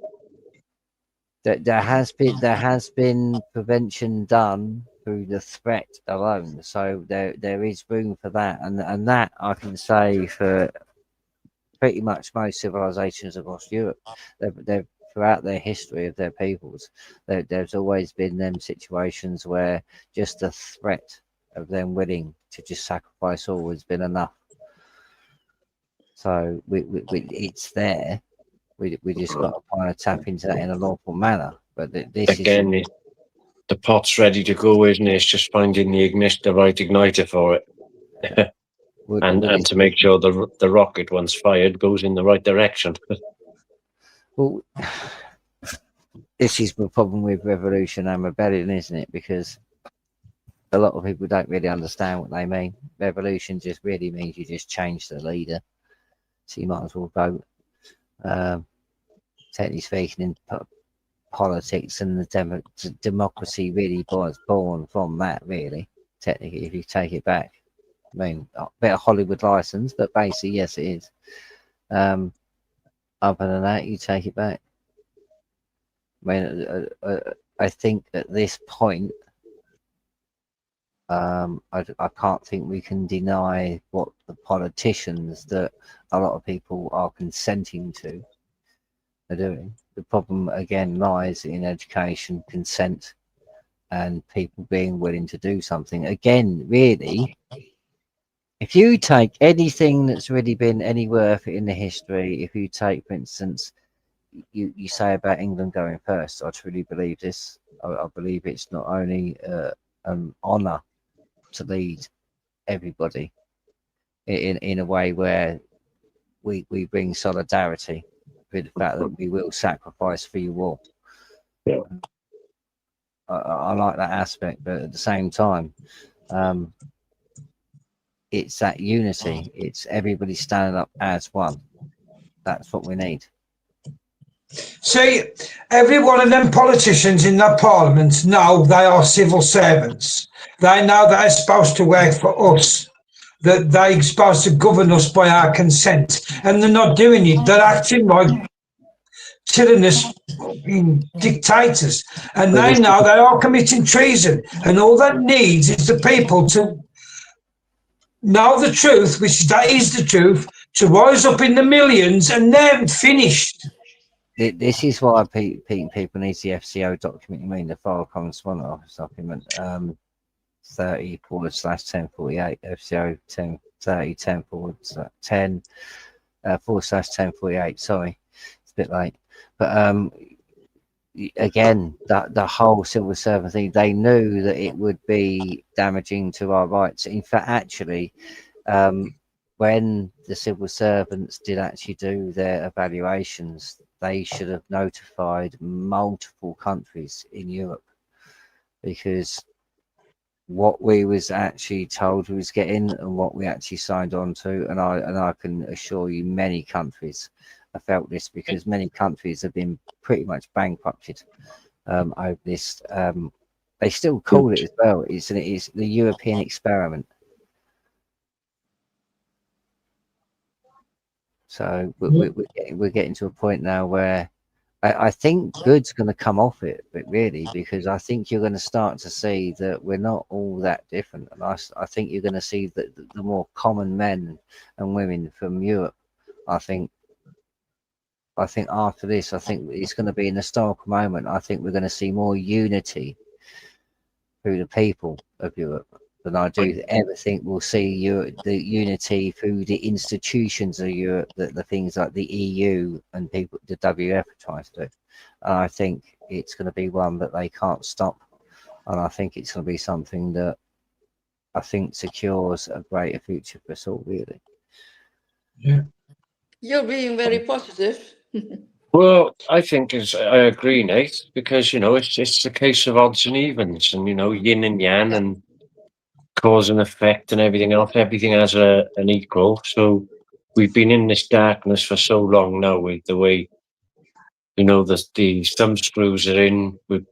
Speaker 1: There has been prevention done through the threat alone, so there is room for that, and that I can say for pretty much most civilizations across Europe, they've throughout their history of their peoples, there's always been them situations where just the threat of them willing to just sacrifice all has been enough. So it's there. We just got to kind of tap into that in a lawful manner. But this
Speaker 3: again,
Speaker 1: is
Speaker 3: the pot's ready to go, isn't it? It's just finding the right igniter for it, and to make sure the rocket, once fired, goes in the right direction.
Speaker 1: Well, this is the problem with revolution and rebellion, isn't it? Because a lot of people don't really understand what they mean. Revolution just really means you just change the leader, so you might as well vote. Technically speaking, in politics and the democracy really was born from that. Really, technically, if you take it back, I mean, a bit of Hollywood license, but basically, yes, it is. Other than that, you take it back. I mean, I think at this point, I can't think we can deny what the politicians that a lot of people are consenting to are doing. The problem again lies in education, consent, and people being willing to do something. Again, really, if you take anything that's really been any worth in the history, if you take, for instance, you say about England going first, I truly believe this. I believe it's not only an honour to lead everybody in a way where we bring solidarity with the fact that we will sacrifice for you all.
Speaker 3: Yeah.
Speaker 1: I like that aspect, but at the same time, it's that unity. It's everybody standing up as one. That's what we need.
Speaker 4: See, every one of them politicians in that parliament know they are civil servants. They know they're supposed to work for us, that they're supposed to govern us by our consent, and they're not doing it. They're acting like tyrannous dictators, and they know they are committing treason, and all that needs is the people to know the truth, which that is the truth, to rise up in the millions, and they're finished.
Speaker 1: This is why people need the FCO document. You mean the file correspondent office document 30/1048 FCO 10/30/10/10 /1048. Sorry, it's a bit late. But again, the whole civil servant thing, they knew that it would be damaging to our rights. In fact, actually, when the civil servants did actually do their evaluations, they should have notified multiple countries in Europe, because what we was actually told we was getting and what we actually signed on to, and I can assure you many countries have felt this, because many countries have been pretty much bankrupted over this. They still call it as well. It's the European experiment. So we're getting to a point now where I think good's going to come off it, but really, because I think you're going to start to see that we're not all that different. And I think you're going to see that the more common men and women from Europe, I think after this, I think it's going to be an historical moment. I think we're going to see more unity through the people of Europe than I do ever think we'll see the unity through the institutions of Europe, the things like the EU and people, the WF tries to do. And I think it's going to be one that they can't stop. And I think it's going to be something that I think secures a greater future for us all, really.
Speaker 4: Yeah.
Speaker 2: You're being very positive.
Speaker 3: Well, I think I agree, Nate, because it's a case of odds and evens, and yin and yang, and cause and effect, and everything else. Everything has an equal. So we've been in this darkness for so long now, with the way the thumb screws are in with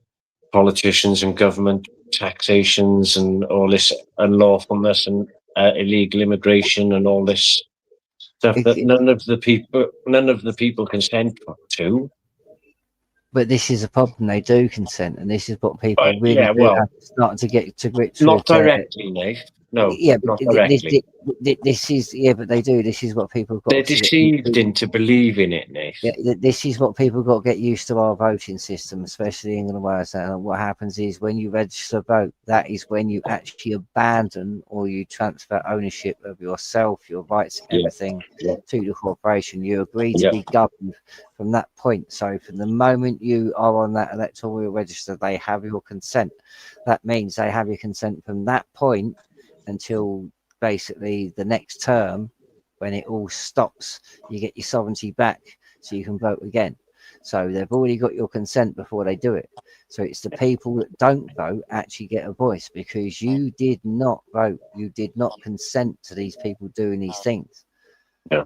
Speaker 3: politicians and government taxations and all this unlawfulness and illegal immigration and all this stuff that none of the people consent to.
Speaker 1: But this is a problem. They do consent, and this is what people really
Speaker 3: Yeah,
Speaker 1: do
Speaker 3: well,
Speaker 1: have to start to get to grips
Speaker 3: not
Speaker 1: with.
Speaker 3: directly, Nate. No,
Speaker 1: Yeah, but
Speaker 3: not directly.
Speaker 1: this is, yeah, but they do. This is what people have
Speaker 3: They're
Speaker 1: got to get.
Speaker 3: deceived into believing it, Nate.
Speaker 1: Yeah, this is what people got to get used to our voting system, especially England and Wales. And what happens is when you register to vote, that is when you actually abandon or you transfer ownership of yourself, your rights, everything to the corporation. You agree to be governed from that point. So from the moment you are on that electoral register, they have your consent. That means they have your consent from that point until basically the next term, when it all stops, you get your sovereignty back so you can vote again. So they've already got your consent before they do it. So it's the people that don't vote actually get a voice, because you did not vote. You did not consent to these people doing these things.
Speaker 3: Yeah.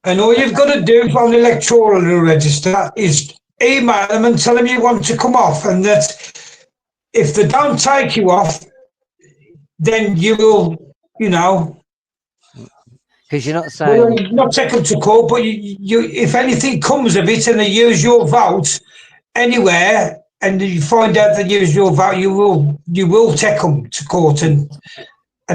Speaker 4: And all you've got to do on the electoral register is email them and tell them you want to come off, and that if they don't take you off, then you will,
Speaker 1: because you're not saying,
Speaker 4: not take them to court, but you, if anything comes of it and they use your vote anywhere, and you find out they use your vote, you will take them to court and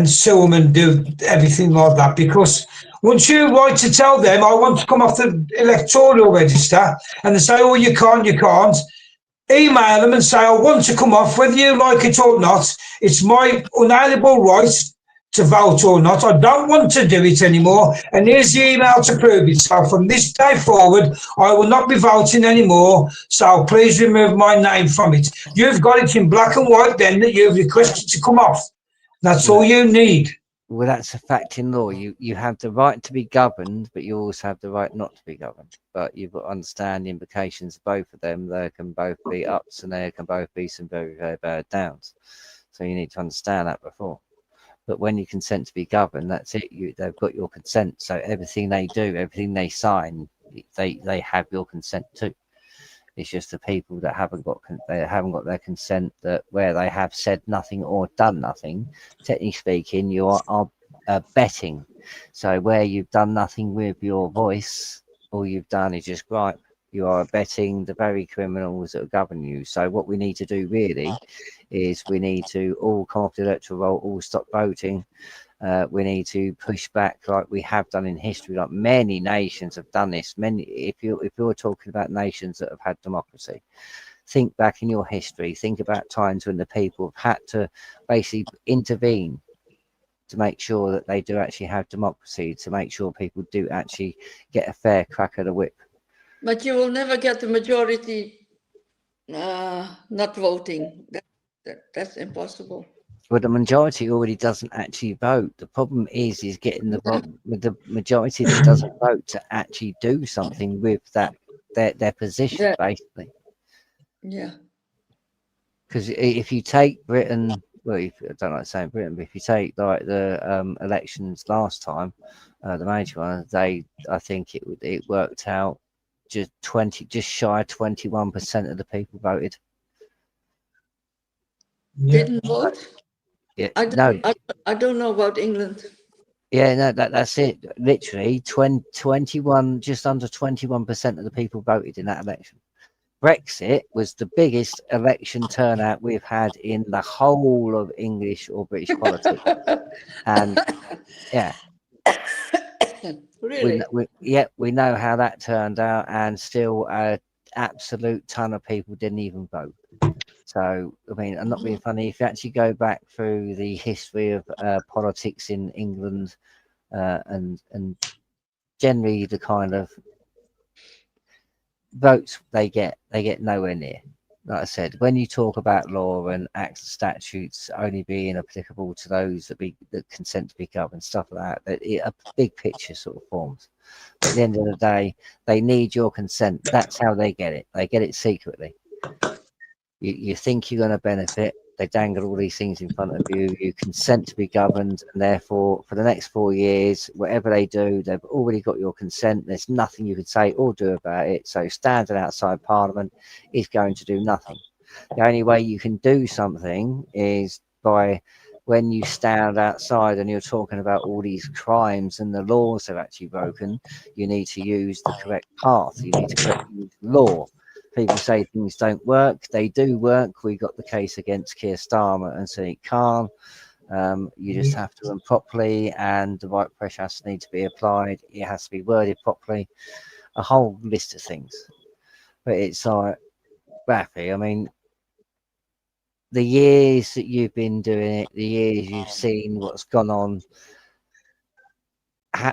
Speaker 4: sue them and do everything like that. Because once you write to tell them, I want to come off the electoral register, and they say, oh, you can't, email them and say, I want to come off, whether you like it or not. It's my unalienable right to vote or not. I don't want to do it anymore. And here's the email to prove it. So from this day forward, I will not be voting anymore. So please remove my name from it. You've got it in black and white then that you've requested to come off. That's all you need.
Speaker 1: well, that's a fact in law. You have the right to be governed, but you also have the right not to be governed. But you've got to understand the implications of both of them. There can both be ups and there can both be some very, very bad downs. So you need to understand that before. But when you consent to be governed, that's it. They've got your consent. So everything they do, everything they sign, they have your consent too. It's just the people that haven't got their consent, that where they have said nothing or done nothing. Technically speaking, you are betting. So where you've done nothing with your voice, all you've done is just gripe. You are abetting the very criminals that govern you. So what we need to do really is we need to all come off the electoral roll, all stop voting. We need to push back like we have done in history. Like many nations have done this. If you're talking about nations that have had democracy, think back in your history. Think about times when the people have had to basically intervene to make sure that they do actually have democracy, to make sure people do actually get a fair crack of the whip.
Speaker 2: But you will never get the majority not voting. That's impossible.
Speaker 1: Well, the majority already doesn't actually vote. The problem is getting with the majority that doesn't vote to actually do something with that their position,
Speaker 2: Yeah.
Speaker 1: basically.
Speaker 2: Yeah.
Speaker 1: Because if you take Britain, well, I don't like saying Britain, but if you take like the elections last time, the major one, I think it worked out just shy of 21% of the people voted.
Speaker 4: Yeah.
Speaker 2: Didn't vote?
Speaker 1: Yeah,
Speaker 2: I
Speaker 1: no,
Speaker 2: don't, I, I don't know about England.
Speaker 1: yeah, no, that's it. Literally, 21, just under 21% of the people voted in that election. Brexit was the biggest election turnout we've had in the whole of English or British politics, and yeah,
Speaker 2: Really?
Speaker 1: we know how that turned out, and still a absolute ton of people didn't even vote. So, I mean, I'm not being funny. If you actually go back through the history of politics in England, and generally the kind of votes they get nowhere near. Like I said, when you talk about law and acts and statutes only being applicable to those that consent to be governed, stuff like that, a big picture sort of forms. But at the end of the day, they need your consent. That's how they get it. They get it secretly. You think you're going to benefit. They dangle all these things in front of you. You consent to be governed, and therefore, for the next 4 years, whatever they do, they've already got your consent. There's nothing you can say or do about it. So, standing outside Parliament is going to do nothing. The only way you can do something is by when you stand outside and you're talking about all these crimes and the laws they've actually broken. You need to use the correct path. You need to correctly use law. People say things don't work. They do work. We got the case against Keir Starmer and Sadiq Khan. You just have to run properly, and the right pressure has to need to be applied. It has to be worded properly. A whole list of things. But it's like, Rafie, I mean, the years that you've been doing it, the years you've seen what's gone on,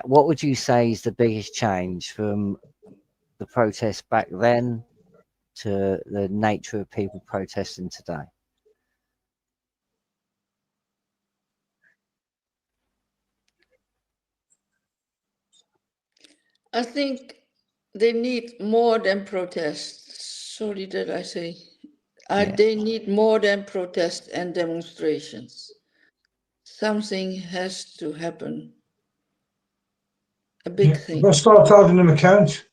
Speaker 1: what would you say is the biggest change from the protests back then to the nature of people protesting today?
Speaker 2: I think they need more than protests. Sorry that I say.
Speaker 1: Yeah.
Speaker 2: They need more than protests and demonstrations. Something has to happen. A big thing.
Speaker 4: Let's start holding them account.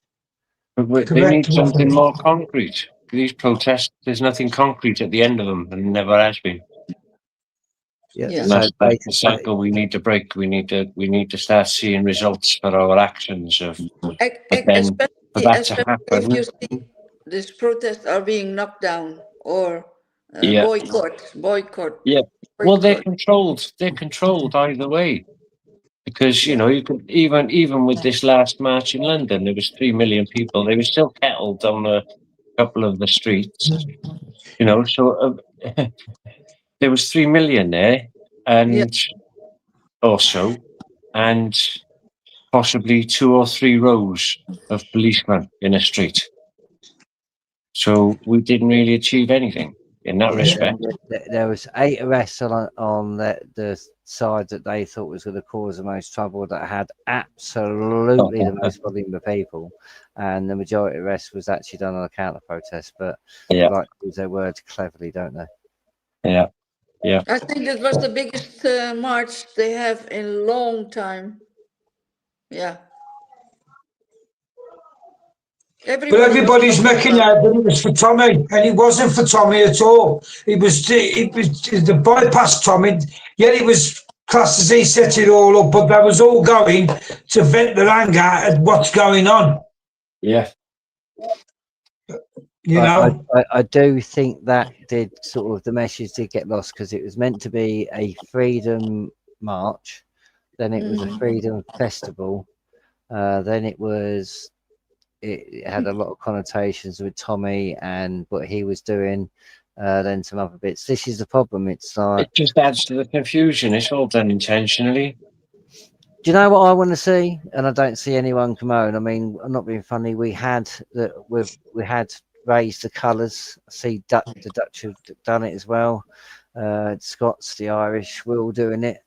Speaker 3: But they
Speaker 4: Correct.
Speaker 3: need something more concrete. These protests, there's nothing concrete at the end of them, and never has been.
Speaker 1: Yeah.
Speaker 2: Yeah.
Speaker 3: And
Speaker 1: So
Speaker 3: that's the cycle we need to break. We need to start seeing results for our actions. But then for that to
Speaker 2: Especially if you
Speaker 3: happen,
Speaker 2: see these protests are being knocked down or
Speaker 3: yeah,
Speaker 2: boycott.
Speaker 3: yeah. Well, they're controlled. They're controlled either way. Because
Speaker 2: Yeah.
Speaker 3: you could even with this last march in London, there was 3 million people. They were still kettled on a couple of the streets. So there was 3 million there,
Speaker 2: Yeah.
Speaker 3: and also, and possibly 2 or 3 rows of policemen in a street. So we didn't really achieve anything in that respect.
Speaker 1: there was 8 arrests on the side that they thought was going to cause the most trouble, that had absolutely the most volume of people, and the majority of arrests was actually done on a counter protest. But
Speaker 3: Yeah,
Speaker 1: they like to use their words cleverly, don't they?
Speaker 3: yeah, yeah.
Speaker 2: I think it was the biggest march they have in a long time. Yeah.
Speaker 4: But
Speaker 2: Everybody was
Speaker 4: everybody's
Speaker 2: talking
Speaker 4: making
Speaker 2: about
Speaker 4: out that it was for Tommy, and it wasn't for Tommy at all. It was the bypass Tommy. Yet it was classed as he set it all up, but that was all going to vent their anger at what's going on.
Speaker 3: Yeah.
Speaker 4: You know.
Speaker 1: I do think that did sort of, the message did get lost, because it was meant to be a freedom march, then it was a freedom festival, then it had a lot of connotations with Tommy and what he was doing, then some other bits. This is the problem. It's like,
Speaker 3: It just adds to the confusion. It's all done intentionally.
Speaker 1: Do you know what I want to see? And I don't see anyone come on. I mean, I'm not being funny. We had raised the colours. I see the Dutch have done it as well. Scots, the Irish, we're all doing it.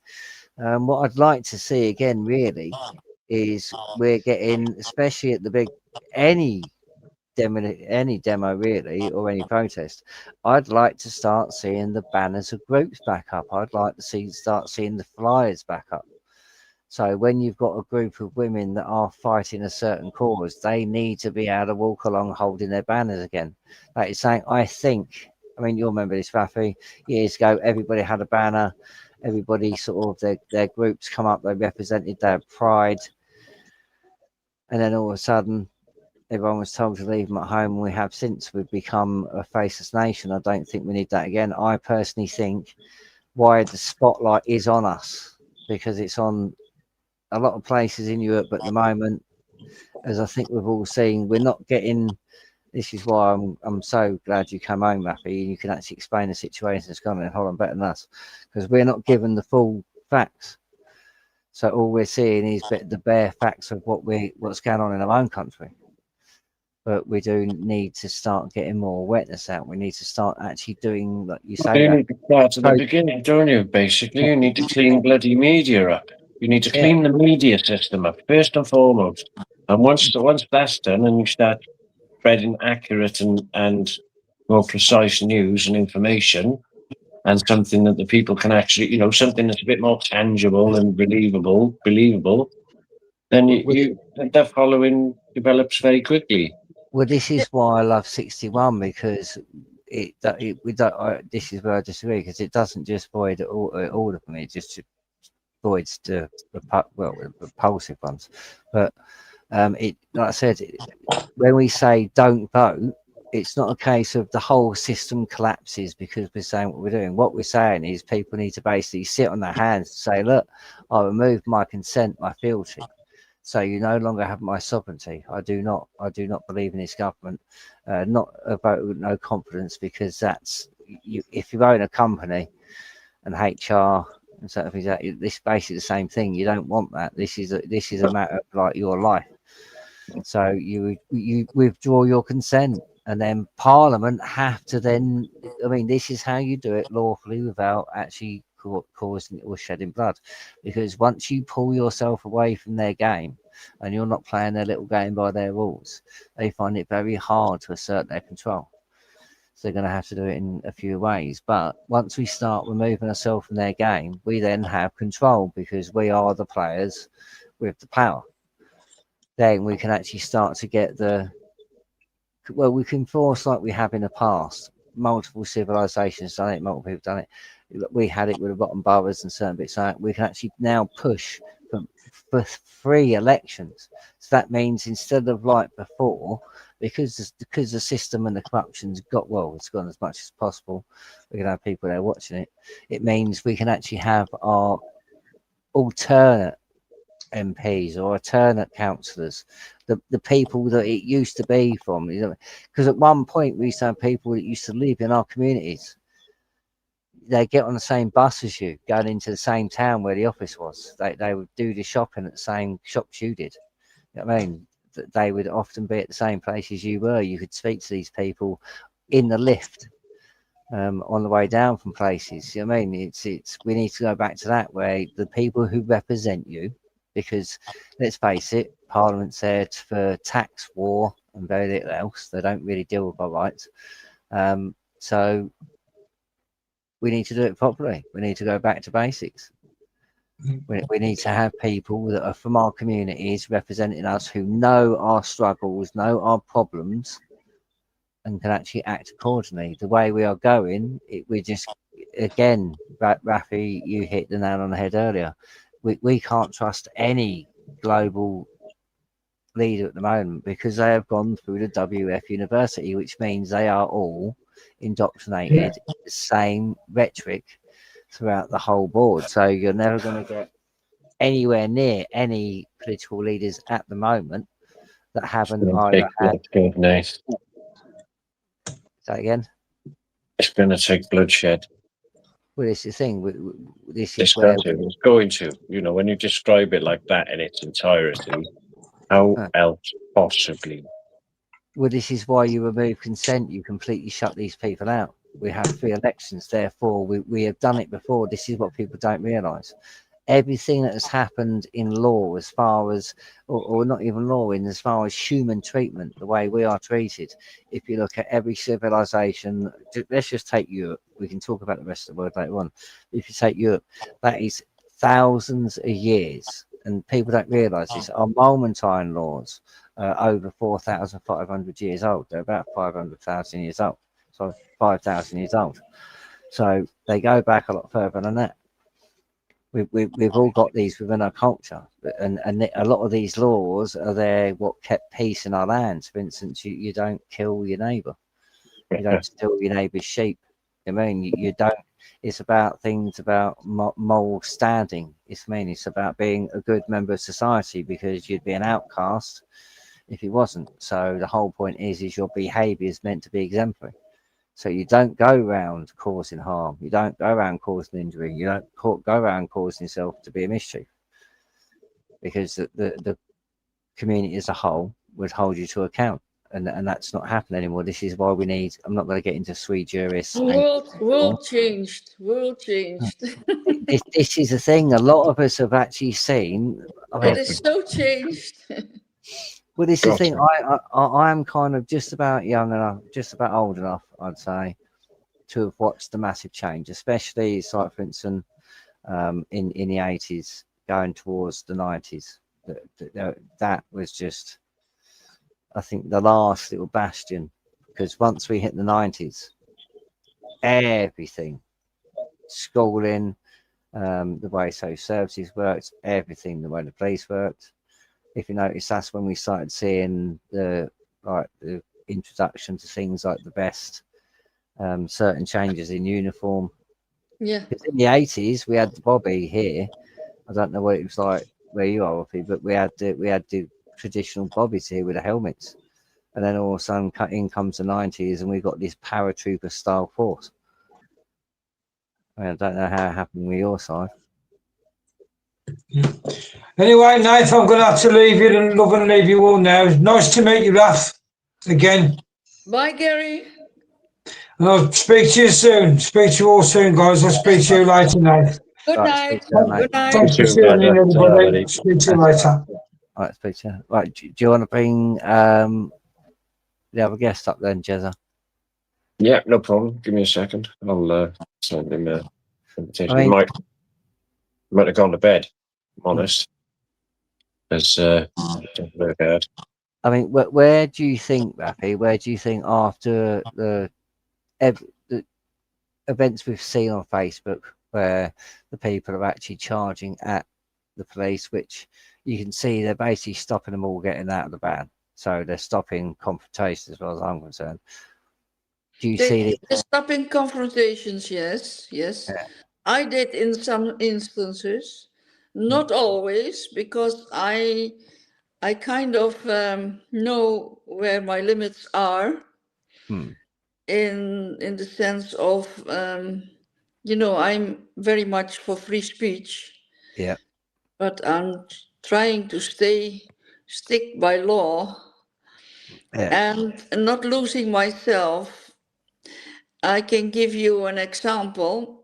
Speaker 1: What I'd like to see again, really, is we're getting, especially at the big any demo really, or any protest. I'd like to start seeing the banners of groups back up. I'd like to start seeing the flyers back up. So when you've got a group of women that are fighting a certain cause, they need to be able to walk along holding their banners again. Like you're saying, I think, I mean, you'll remember this, Rafie, years ago, everybody had a banner. Everybody sort of, their groups come up, they represented their pride. And then all of a sudden, everyone was told to leave them at home. We have since, we've become a faceless nation. I don't think we need that again. I personally think why the spotlight is on us, because it's on a lot of places in Europe at the moment. As I think we've all seen, we're not getting. This is why I'm so glad you came home, Rafi. You can actually explain the situation that's gone on in Holland better than us, because we're not given the full facts. So all we're seeing is the bare facts of what's going on in our own country. But we do need to start getting more awareness out. We need to start actually doing, like you say,
Speaker 3: You need to start at the
Speaker 1: so,
Speaker 3: beginning, don't you? Basically, you need to clean bloody media up. You need to
Speaker 1: yeah,
Speaker 3: clean the media system up first and foremost. And once that's done, and you start spreading accurate and more precise news and information, and something that the people can actually, something that's a bit more tangible and believable, then
Speaker 1: well,
Speaker 3: the following develops very quickly.
Speaker 1: well, this is why I love 61, because we don't. This is where I disagree, because it doesn't just void all of them. It just voids the repulsive ones. But it, like I said, when we say don't vote, it's not a case of the whole system collapses because we're saying what we're doing. What we're saying is people need to basically sit on their hands and say, look, I removed my consent, my fealty. So you no longer have my sovereignty. I do not believe in this government. Not a vote with no confidence, because that's you. If you own a company and HR and certain things, this is basically the same thing. You don't want that. This is a matter of like your life. So you withdraw your consent, and then Parliament have to then. I mean, this is how you do it lawfully without actually causing or shedding blood, because once you pull yourself away from their game and you're not playing their little game by their rules, they find it very hard to assert their control. So they're going to have to do it in a few ways. But once we start removing ourselves from their game, we then have control, because we are the players with the power. Then we can actually start to get we can force, like we have in the past. Multiple civilizations done it, multiple people done it. We had it with the bottom boroughs and certain bits like that. We can actually now push for free elections. So that means, instead of like before, because the system and the corruption's it's gone as much as possible. We can have people there watching it. It means we can actually have our alternate MPs or alternate councillors, the people that it used to be from. Because at one point we used to have people that used to live in our communities. They get on the same bus as you, going into the same town where the office was. They would do the shopping at the same shops you did. You know what I mean? They would often be at the same places you were. You could speak to these people in the lift. On the way down from places. You know what I mean? It's we need to go back to that, where the people who represent you, because let's face it, Parliament's there for tax, war, and very little else. They don't really deal with our rights. So we need to do it properly. We need to go back to basics. We need to have people that are from our communities representing us, who know our struggles, know our problems, and can actually act accordingly. The way we are going, we just, again, Rafi, you hit the nail on the head earlier. We can't trust any global leader at the moment, because they have gone through the WF University, which means they are all indoctrinated in the same rhetoric throughout the whole board. So you're never going to get anywhere near any political leaders at the moment that haven't either had. Say again.
Speaker 3: It's going to take bloodshed.
Speaker 1: Well, this is the thing. This is where
Speaker 3: discuss it. It's going to, when you describe it like that in its entirety, how
Speaker 1: uh,
Speaker 3: else possibly?
Speaker 1: well, this is why you remove consent. You completely shut these people out. We have free elections, therefore we have done it before. This is what people don't realise. Everything that has happened in law, as far as, or not even law, in as far as human treatment, the way we are treated. If you look at every civilization, let's just take Europe. We can talk about the rest of the world later on. If you take Europe, that is thousands of years, and people don't realise this. Our Mahometine laws are over 4,500 years old. They're about 500,000 years old. So 5,000 years old. So they go back a lot further than that. We've all got these within our culture, and a lot of these laws are there what kept peace in our lands. For instance, you don't kill your neighbour, you don't steal your neighbour's sheep. I mean, you don't. It's about things about moral standing. It's about being a good member of society, because you'd be an outcast if you wasn't. So the whole point is your behaviour is meant to be exemplary. So you don't go around causing harm. You don't go around causing injury. You don't go around causing yourself to be a mischief, because the community as a whole would hold you to account. And that's not happening anymore. This is why we need. I'm not going to get into sui juris. And
Speaker 2: World changed. World changed.
Speaker 1: this is the thing. A lot of us have actually seen. I
Speaker 2: It
Speaker 1: mean,
Speaker 2: is so changed.
Speaker 1: well, this is the thing.
Speaker 3: Gotcha.
Speaker 1: I'm kind of just about young enough, just about old enough, I'd say, to have watched the massive change, especially, it's like, for instance, in the 80s, going towards the 90s. That was just, I think, the last little bastion, because once we hit the 90s, everything, schooling, the way social services worked, everything, the way the police worked. If you notice, that's when we started seeing the introduction to things like the best, certain changes in uniform.
Speaker 2: Yeah.
Speaker 1: Because in the 80s, we had the Bobby here. I don't know what it was like where you are, Ruffy, but we had the traditional Bobbies here with the helmets. And then all of a sudden, in comes the 90s, and we got this paratrooper style force. I don't know how it happened with your side.
Speaker 4: Anyway, Nathan, I'm going to have to leave you and love and leave you all now. It's nice to meet you, Raf, again.
Speaker 2: Bye, Gary.
Speaker 4: And I'll speak to you soon. Speak to you all soon, guys. I'll speak to you later, Nate.
Speaker 2: Good
Speaker 1: Right,
Speaker 2: night.
Speaker 1: speak to you, mate.
Speaker 2: Good night.
Speaker 4: Thanks for
Speaker 3: Too,
Speaker 4: tuning in,
Speaker 3: Gazza. Ta-ra,
Speaker 4: everybody.
Speaker 3: buddy.
Speaker 4: Speak to you
Speaker 1: That's
Speaker 4: later.
Speaker 1: Right, speak to you. Right, do you want to bring the other guest up then, Jezza?
Speaker 3: Yeah, no problem. Give me a second. I'll send him a invitation.
Speaker 1: I mean-
Speaker 3: he might have gone to bed, I'm honest. As work out.
Speaker 1: I mean, where do you think, Rafi? Where do you think, after the events we've seen on Facebook, where the people are actually charging at the police, which you can see they're basically stopping them all getting out of the van, so they're stopping confrontation, as well as I'm concerned. Do you see
Speaker 2: They're stopping confrontations, yes.
Speaker 1: Yeah.
Speaker 2: I did in some instances, not always, because I kind of know where my limits are,
Speaker 1: Hmm.
Speaker 2: in the sense of, I'm very much for free speech,
Speaker 1: Yeah.
Speaker 2: but I'm trying to stick by law
Speaker 1: Yeah.
Speaker 2: and not losing myself. I can give you an example.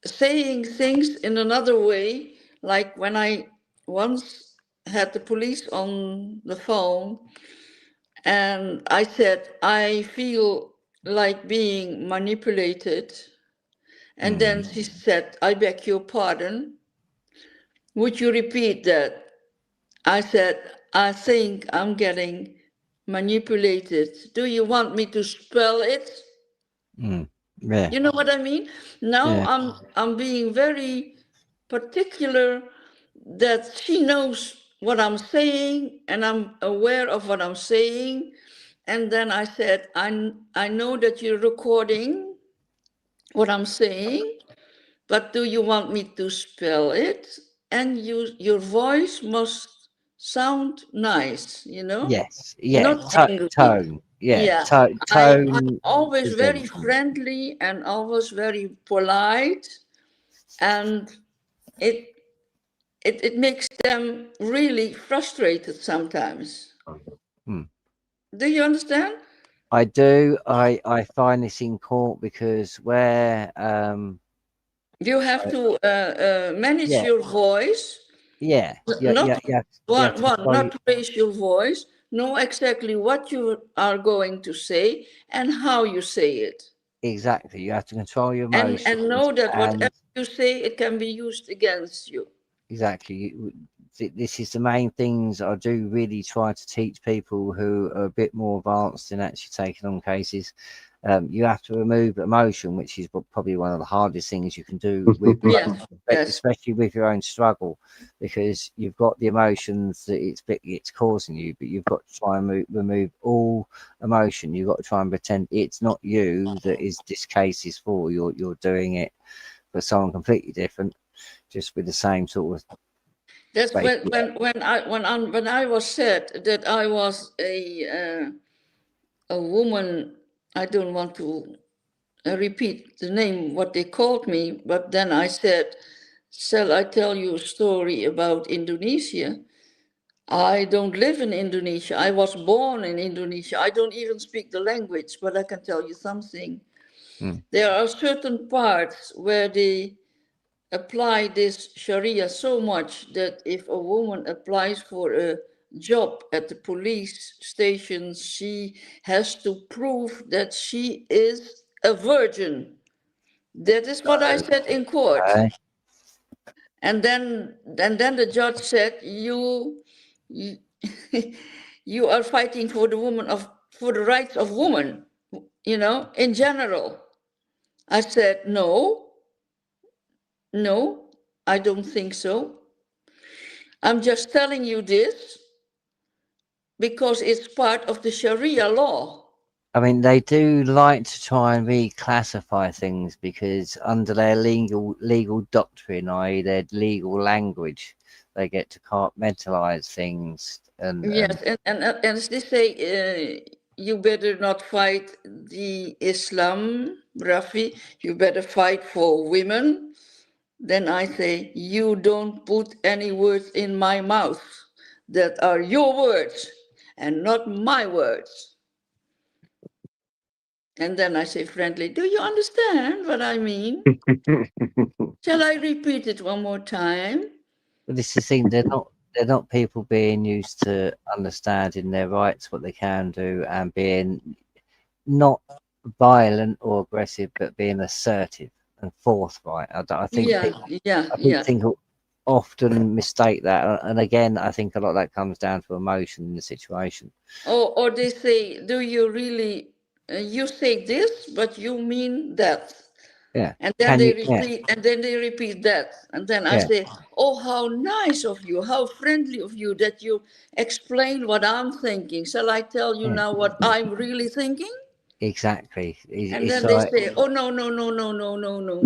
Speaker 2: Saying things in another way, like when I once had the police on the phone and I said, I feel like being manipulated. And then she said, I beg your pardon. Would you repeat that? I said, I think I'm getting manipulated. Do you want me to spell it?
Speaker 1: Yeah.
Speaker 2: You know what I mean? Now
Speaker 1: Yeah.
Speaker 2: I'm being very particular that she knows what I'm saying and I'm aware of what I'm saying. And then I said, I know that you're recording what I'm saying, but do you want me to spell it? And your voice must sound nice,
Speaker 1: Yes. Yeah.
Speaker 2: not angry.
Speaker 1: Tone.
Speaker 2: Yeah, I'm
Speaker 1: tone
Speaker 2: always very
Speaker 1: present.
Speaker 2: friendly and always very polite, and it it makes them really frustrated sometimes.
Speaker 1: Hmm.
Speaker 2: Do you understand?
Speaker 1: I do. I find this in court because where
Speaker 2: You have to manage
Speaker 1: yeah,
Speaker 2: your voice,
Speaker 1: yeah, yeah,
Speaker 2: not
Speaker 1: yeah, yeah. You have
Speaker 2: one,
Speaker 1: to
Speaker 2: one,
Speaker 1: control
Speaker 2: not to raise your voice, know exactly what you are going to say and how you say it,
Speaker 1: exactly. You have to control your
Speaker 2: and
Speaker 1: emotions
Speaker 2: know that
Speaker 1: and
Speaker 2: whatever you say, it can be used against you.
Speaker 1: exactly. This is the main things I do really try to teach people who are a bit more advanced in actually taking on cases. You have to remove emotion, which is probably one of the hardest things you can do with,
Speaker 2: Yes, yes,
Speaker 1: especially with your own struggle, because you've got the emotions that it's causing you, but you've got to try and remove all emotion. You've got to try and pretend it's not you that is this case is for. You're doing it for someone completely different, just with the same sort of
Speaker 2: that's
Speaker 1: basically.
Speaker 2: when I was said that I was a woman. I don't want to repeat the name what they called me, but then I said, "Shall I tell you a story about Indonesia?" I don't live in Indonesia. I was born in Indonesia. I don't even speak the language, but I can tell you something.
Speaker 1: Mm.
Speaker 2: There are certain parts where they apply this Sharia so much that if a woman applies for a job at the police station, she has to prove that she is a virgin. That is what I said in court.
Speaker 1: Okay.
Speaker 2: And then the judge said, you, you are fighting for the for the rights of women, in general. I said, no, I don't think so. I'm just telling you this because it's part of the Sharia law.
Speaker 1: I mean, they do like to try and reclassify things because under their legal doctrine, i.e., their legal language, they get to compartmentalize things and
Speaker 2: Yes, and as they say, you better not fight the Islam, Rafi. You better fight for women. Then I say, you don't put any words in my mouth that are your words and not my words. And then I say friendly, do you understand what I mean? Shall I repeat it one more time?
Speaker 1: but this is the thing, they're not people being used to understanding their rights, what they can do, and being not violent or aggressive, but being assertive and forthright. I think
Speaker 2: Yeah,
Speaker 1: people,
Speaker 2: yeah,
Speaker 1: I think
Speaker 2: yeah.
Speaker 1: people often mistake that, and again, I think a lot of that comes down to emotion in the situation.
Speaker 2: Or they say, do you really, you say this, but you mean that?
Speaker 1: Yeah,
Speaker 2: And then
Speaker 1: can
Speaker 2: they
Speaker 1: you? Yeah,
Speaker 2: repeat, and then they repeat that. And then I
Speaker 1: yeah,
Speaker 2: say, oh, how nice of you, how friendly of you that you explain what I'm thinking. Shall I tell you
Speaker 1: yeah.
Speaker 2: now what I'm really thinking?
Speaker 1: Exactly.
Speaker 2: And
Speaker 1: It's
Speaker 2: then they
Speaker 1: like,
Speaker 2: say, oh, no, no, no, no, no, no, no.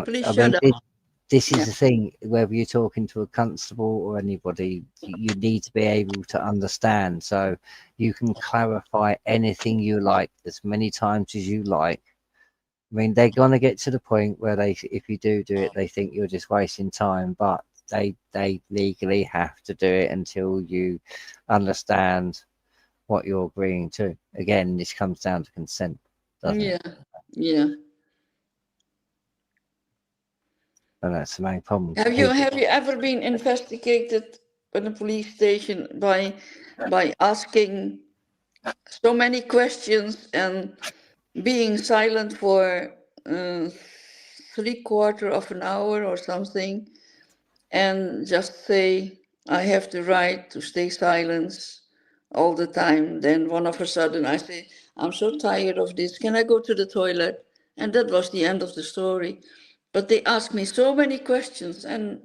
Speaker 2: Please
Speaker 1: I mean,
Speaker 2: shut up.
Speaker 1: this is
Speaker 2: Yeah.
Speaker 1: the thing. Whether you're talking to a constable or anybody, you need to be able to understand. So you can clarify anything you like as many times as you like. I mean, they're gonna get to the point where if you do it, they think you're just wasting time. But they legally have to do it until you understand what you're agreeing to. Again, this comes down to consent, doesn't it?
Speaker 2: Yeah. Yeah.
Speaker 1: And that's the main problem.
Speaker 2: Have you
Speaker 1: People,
Speaker 2: have you ever been investigated in a police station by asking so many questions and being silent for three-quarter of an hour or something, and just say, I have the right to stay silent all the time. Then one of a sudden I say, I'm so tired of this. Can I go to the toilet? And that was the end of the story. But they asked me so many questions, and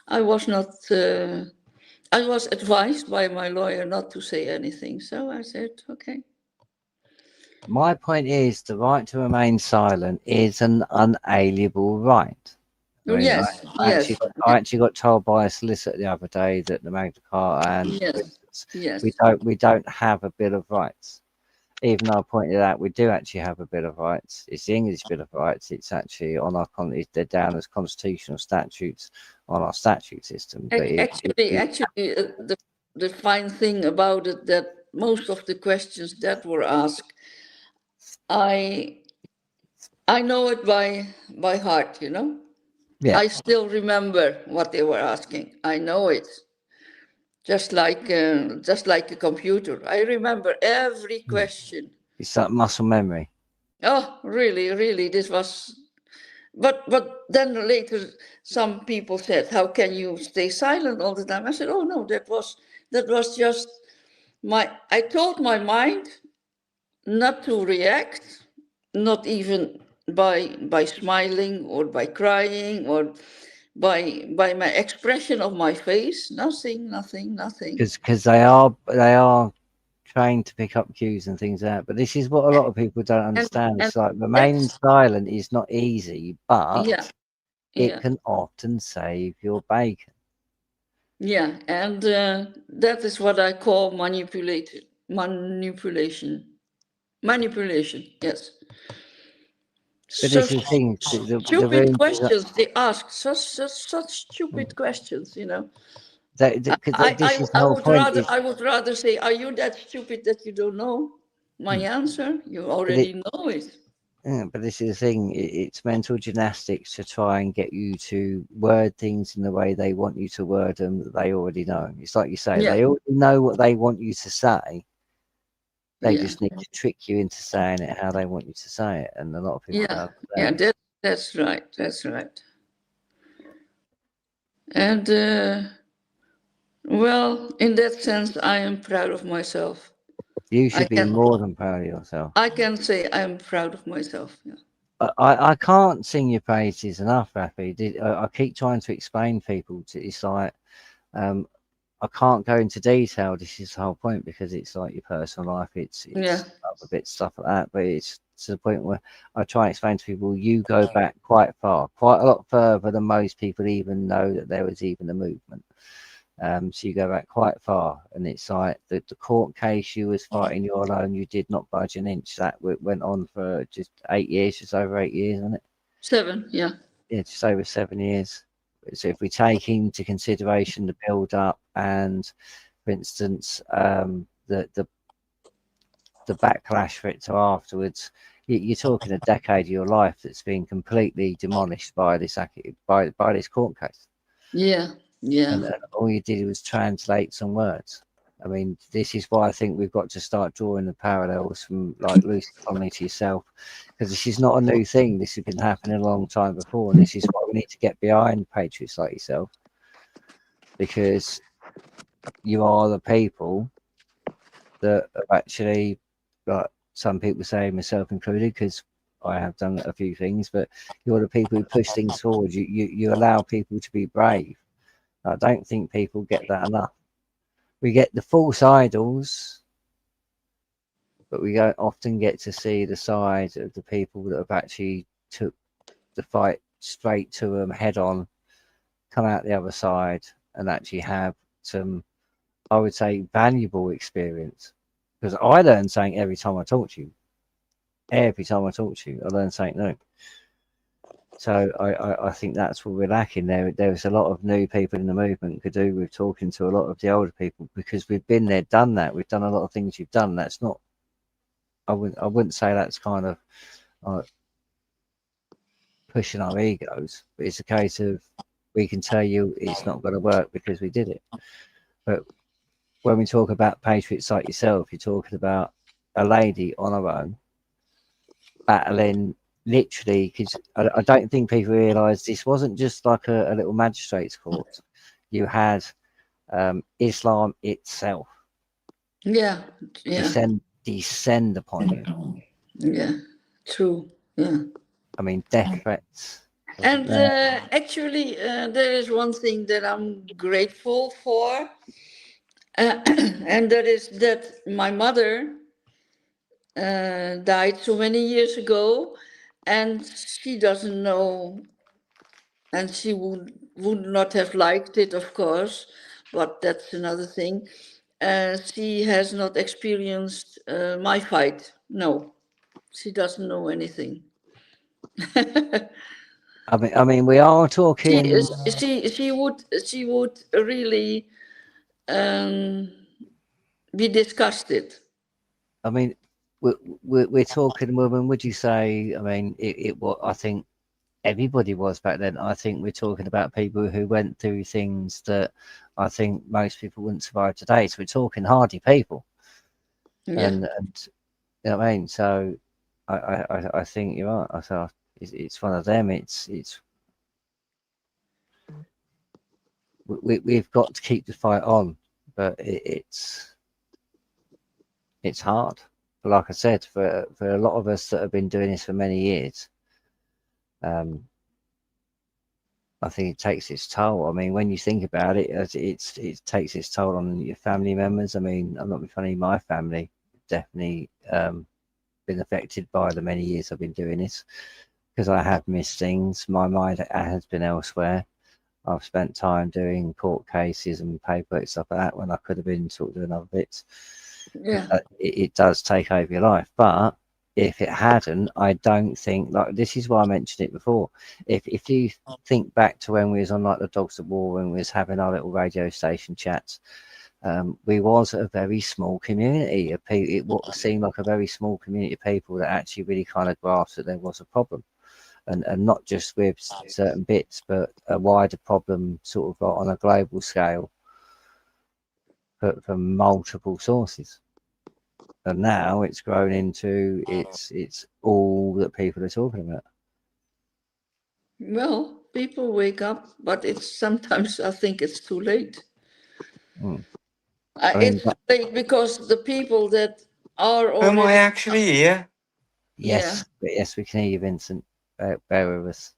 Speaker 2: I was not. I was advised by my lawyer not to say anything, so I said, okay.
Speaker 1: my point is the right to remain silent is an unalienable right. I
Speaker 2: Oh,
Speaker 1: mean,
Speaker 2: yes, yes,
Speaker 1: I actually got told by a solicitor the other day that the Magna Carta and, for
Speaker 2: yes,
Speaker 1: instance,
Speaker 2: yes.
Speaker 1: we don't have a Bill of Rights. even though I pointed out we do actually have a Bill of Rights. It's the English Bill of Rights. It's actually on our they're down as constitutional statutes on our statute system. But
Speaker 2: Actually, the fine thing about it that most of the questions that were asked, I know it by heart. You know,
Speaker 1: yeah,
Speaker 2: I still remember what they were asking. I know it, just like a computer. I remember every question.
Speaker 1: it's that muscle memory.
Speaker 2: Oh, really, really, this was. But then later, some people said, "How can you stay silent all the time?" I said, "Oh no, that was just my. I told my mind not to react, not even by smiling or by crying or by my expression of my face. Nothing, nothing, nothing.
Speaker 1: Because they are trained to pick up cues and things like that. But this is what a lot of people don't understand.
Speaker 2: And
Speaker 1: It's like remaining
Speaker 2: that's
Speaker 1: silent is not easy, but
Speaker 2: yeah,
Speaker 1: it
Speaker 2: yeah.
Speaker 1: can often save your bacon.
Speaker 2: Yeah, and that is what I call manipulation. Yes.
Speaker 1: But
Speaker 2: So
Speaker 1: this is the thing. The
Speaker 2: stupid
Speaker 1: room
Speaker 2: questions they ask. Such stupid questions. You know.
Speaker 1: this is the whole point. Is
Speaker 2: I would rather say, are you that stupid that you don't know my answer? You
Speaker 1: but it,
Speaker 2: already know it.
Speaker 1: yeah, but this is the thing. It's mental gymnastics to try and get you to word things in the way they want you to word them that they already know. It's like you say,
Speaker 2: Yeah,
Speaker 1: they already know what they want you to say. They
Speaker 2: yeah,
Speaker 1: just need to trick you into saying it how they want you to say it, and a lot of people
Speaker 2: yeah,
Speaker 1: don't
Speaker 2: yeah.
Speaker 1: understand this.
Speaker 2: That's right. That's right. And well, in that sense, I am proud of myself.
Speaker 1: You
Speaker 2: I
Speaker 1: should be
Speaker 2: can
Speaker 1: more than proud of yourself.
Speaker 2: I can say I am proud of myself. Yeah.
Speaker 1: I can't sing your praises enough, Rafie. I keep trying to explain people to it's like um, I can't go into detail. This is the whole point because it's like your personal life.
Speaker 2: Yeah.
Speaker 1: It's other bits stuff like that. But it's to the point where I try and explain to people you go back quite far, quite a lot further than most people even know that there was even a movement. So you go back quite far, and it's like the court case you was fighting you alone. You did not budge an inch. That went on for just 8 years, just over 8 years, wasn't it?
Speaker 2: 7. Yeah.
Speaker 1: Yeah, just over 7 years. So if we take into consideration the build up and, for instance, the backlash for it to afterwards, you're talking a decade of your life that's been completely demolished by by this court case.
Speaker 2: Yeah. Yeah.
Speaker 1: And all you did was translate some words. I mean, this is why I think we've got to start drawing the parallels from like Lucy Connolly to yourself, because this is not a new thing. This has been happening a long time before, and this is why we need to get behind patriots like yourself, because you are the people that have actually, like some people say, myself included, because I have done a few things, but you're the people who push things forward. You allow people to be brave. I don't think people get that enough. We get the false idols, but we don't often get to see the side of the people that have actually took the fight straight to them head on, come out the other side, and actually have some, I would say, valuable experience. Because I learn something every time I talk to you. Every time I talk to you, I learn something new. So I think that's what we're lacking there. There's a lot of new people in the movement could do with talking to a lot of the older people because we've been there, done that. We've done a lot of things you've done. That's not. I wouldn't say that's kind of pushing our egos, but it's a case of we can tell you it's not going to work because we did it. But when we talk about patriots like yourself, you're talking about a lady on her own battling literally because I don't think people realise this wasn't just like a little magistrate's court. You had Islam itself
Speaker 2: Yeah. Yeah.
Speaker 1: descend upon you.
Speaker 2: Yeah. True. Yeah.
Speaker 1: I mean, death threats.
Speaker 2: And actually, there is one thing that I'm grateful for, and that is that my mother died so many years ago, and she doesn't know, and she would not have liked it, of course, but that's another thing. she has not experienced my fight. No, she doesn't know anything.
Speaker 1: I mean, we are
Speaker 2: she,
Speaker 1: talking.
Speaker 2: she would really be disgusted.
Speaker 1: I mean, we're talking women. Would you say? I mean, it what I think everybody was back then. I think we're talking about people who went through things that I think most people wouldn't survive today. So we're talking hardy people,
Speaker 2: Yeah.
Speaker 1: and you know what I mean. So I think you're right. I thought it's one of them. It's we've got to keep the fight on, but it's hard. But like I said, for a lot of us that have been doing this for many years, I think it takes its toll. I mean, when you think about it, it takes its toll on your family members. I mean, I'm not being funny. My family definitely been affected by the many years I've been doing this because I have missed things. My mind has been elsewhere. I've spent time doing court cases and paperwork stuff like that when I could have been sort of doing other bits.
Speaker 2: Yeah.
Speaker 1: It does take over your life, but if it hadn't, I don't think like this is why I mentioned it before. If you think back to when we was on like the Dogs of War, when we was having our little radio station chats, we was a very small community of people. It what seemed like a very small community of people that actually really kind of grasped that there was a problem, and not just with certain bits, but a wider problem, sort of on a global scale, from multiple sources. And now it's grown into it's all that people are talking about.
Speaker 2: Well, people wake up, but it's sometimes I think it's too late.
Speaker 1: Mm. I mean,
Speaker 2: It's too late because the people that are
Speaker 5: Am I
Speaker 2: already,
Speaker 5: actually here?
Speaker 1: yes, yes, we can hear you, Vincent. Bear with us.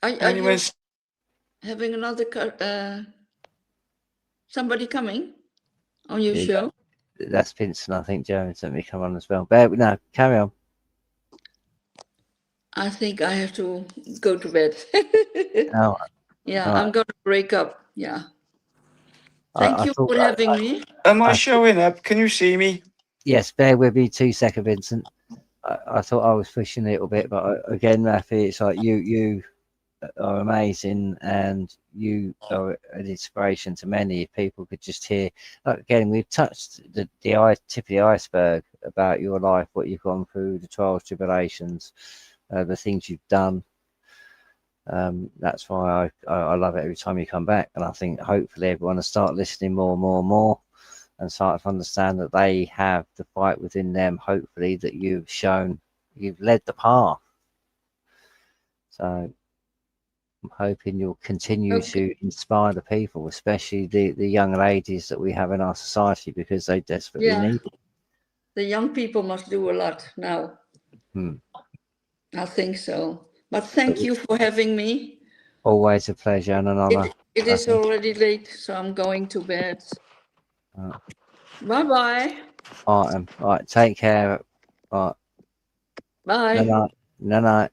Speaker 2: are you
Speaker 5: Anyways,
Speaker 2: having another somebody coming on your
Speaker 1: Yeah,
Speaker 2: show?
Speaker 1: that's Vincent. I think Jeremy sent me come on as well. Bear, no, carry on.
Speaker 2: I think I have to go to bed.
Speaker 1: Oh,
Speaker 2: Yeah,
Speaker 1: all
Speaker 2: I'm
Speaker 1: right.
Speaker 2: going to break up. Yeah. Thank
Speaker 1: I
Speaker 2: you
Speaker 1: thought,
Speaker 2: for having me.
Speaker 5: am I
Speaker 1: I,
Speaker 5: showing up? Can you see me?
Speaker 1: yes, bear with me 2 seconds, Vincent. I thought I was pushing a little bit, but again, Rafie, it's like you are amazing, and you are an inspiration to many. If people could just hear, like, again, we've touched the tip of the iceberg about your life, what you've gone through, the trials, tribulations, the things you've done. That's why I love it every time you come back, and I think hopefully everyone will start listening more and more and more, and start to understand that they have the fight within them. Hopefully, that you've shown, you've led the path. So I'm hoping you'll continue
Speaker 2: Okay.
Speaker 1: to inspire the people, especially the young ladies that we have in our society, because they desperately
Speaker 2: Yeah,
Speaker 1: need it.
Speaker 2: the young people must do a lot now. I think so. But thank you for having me.
Speaker 1: Always a pleasure and an honour.
Speaker 2: It is already late, so I'm going to bed. Bye-bye.
Speaker 1: All right, take care. All right.
Speaker 2: Bye.
Speaker 1: No, no, no, no.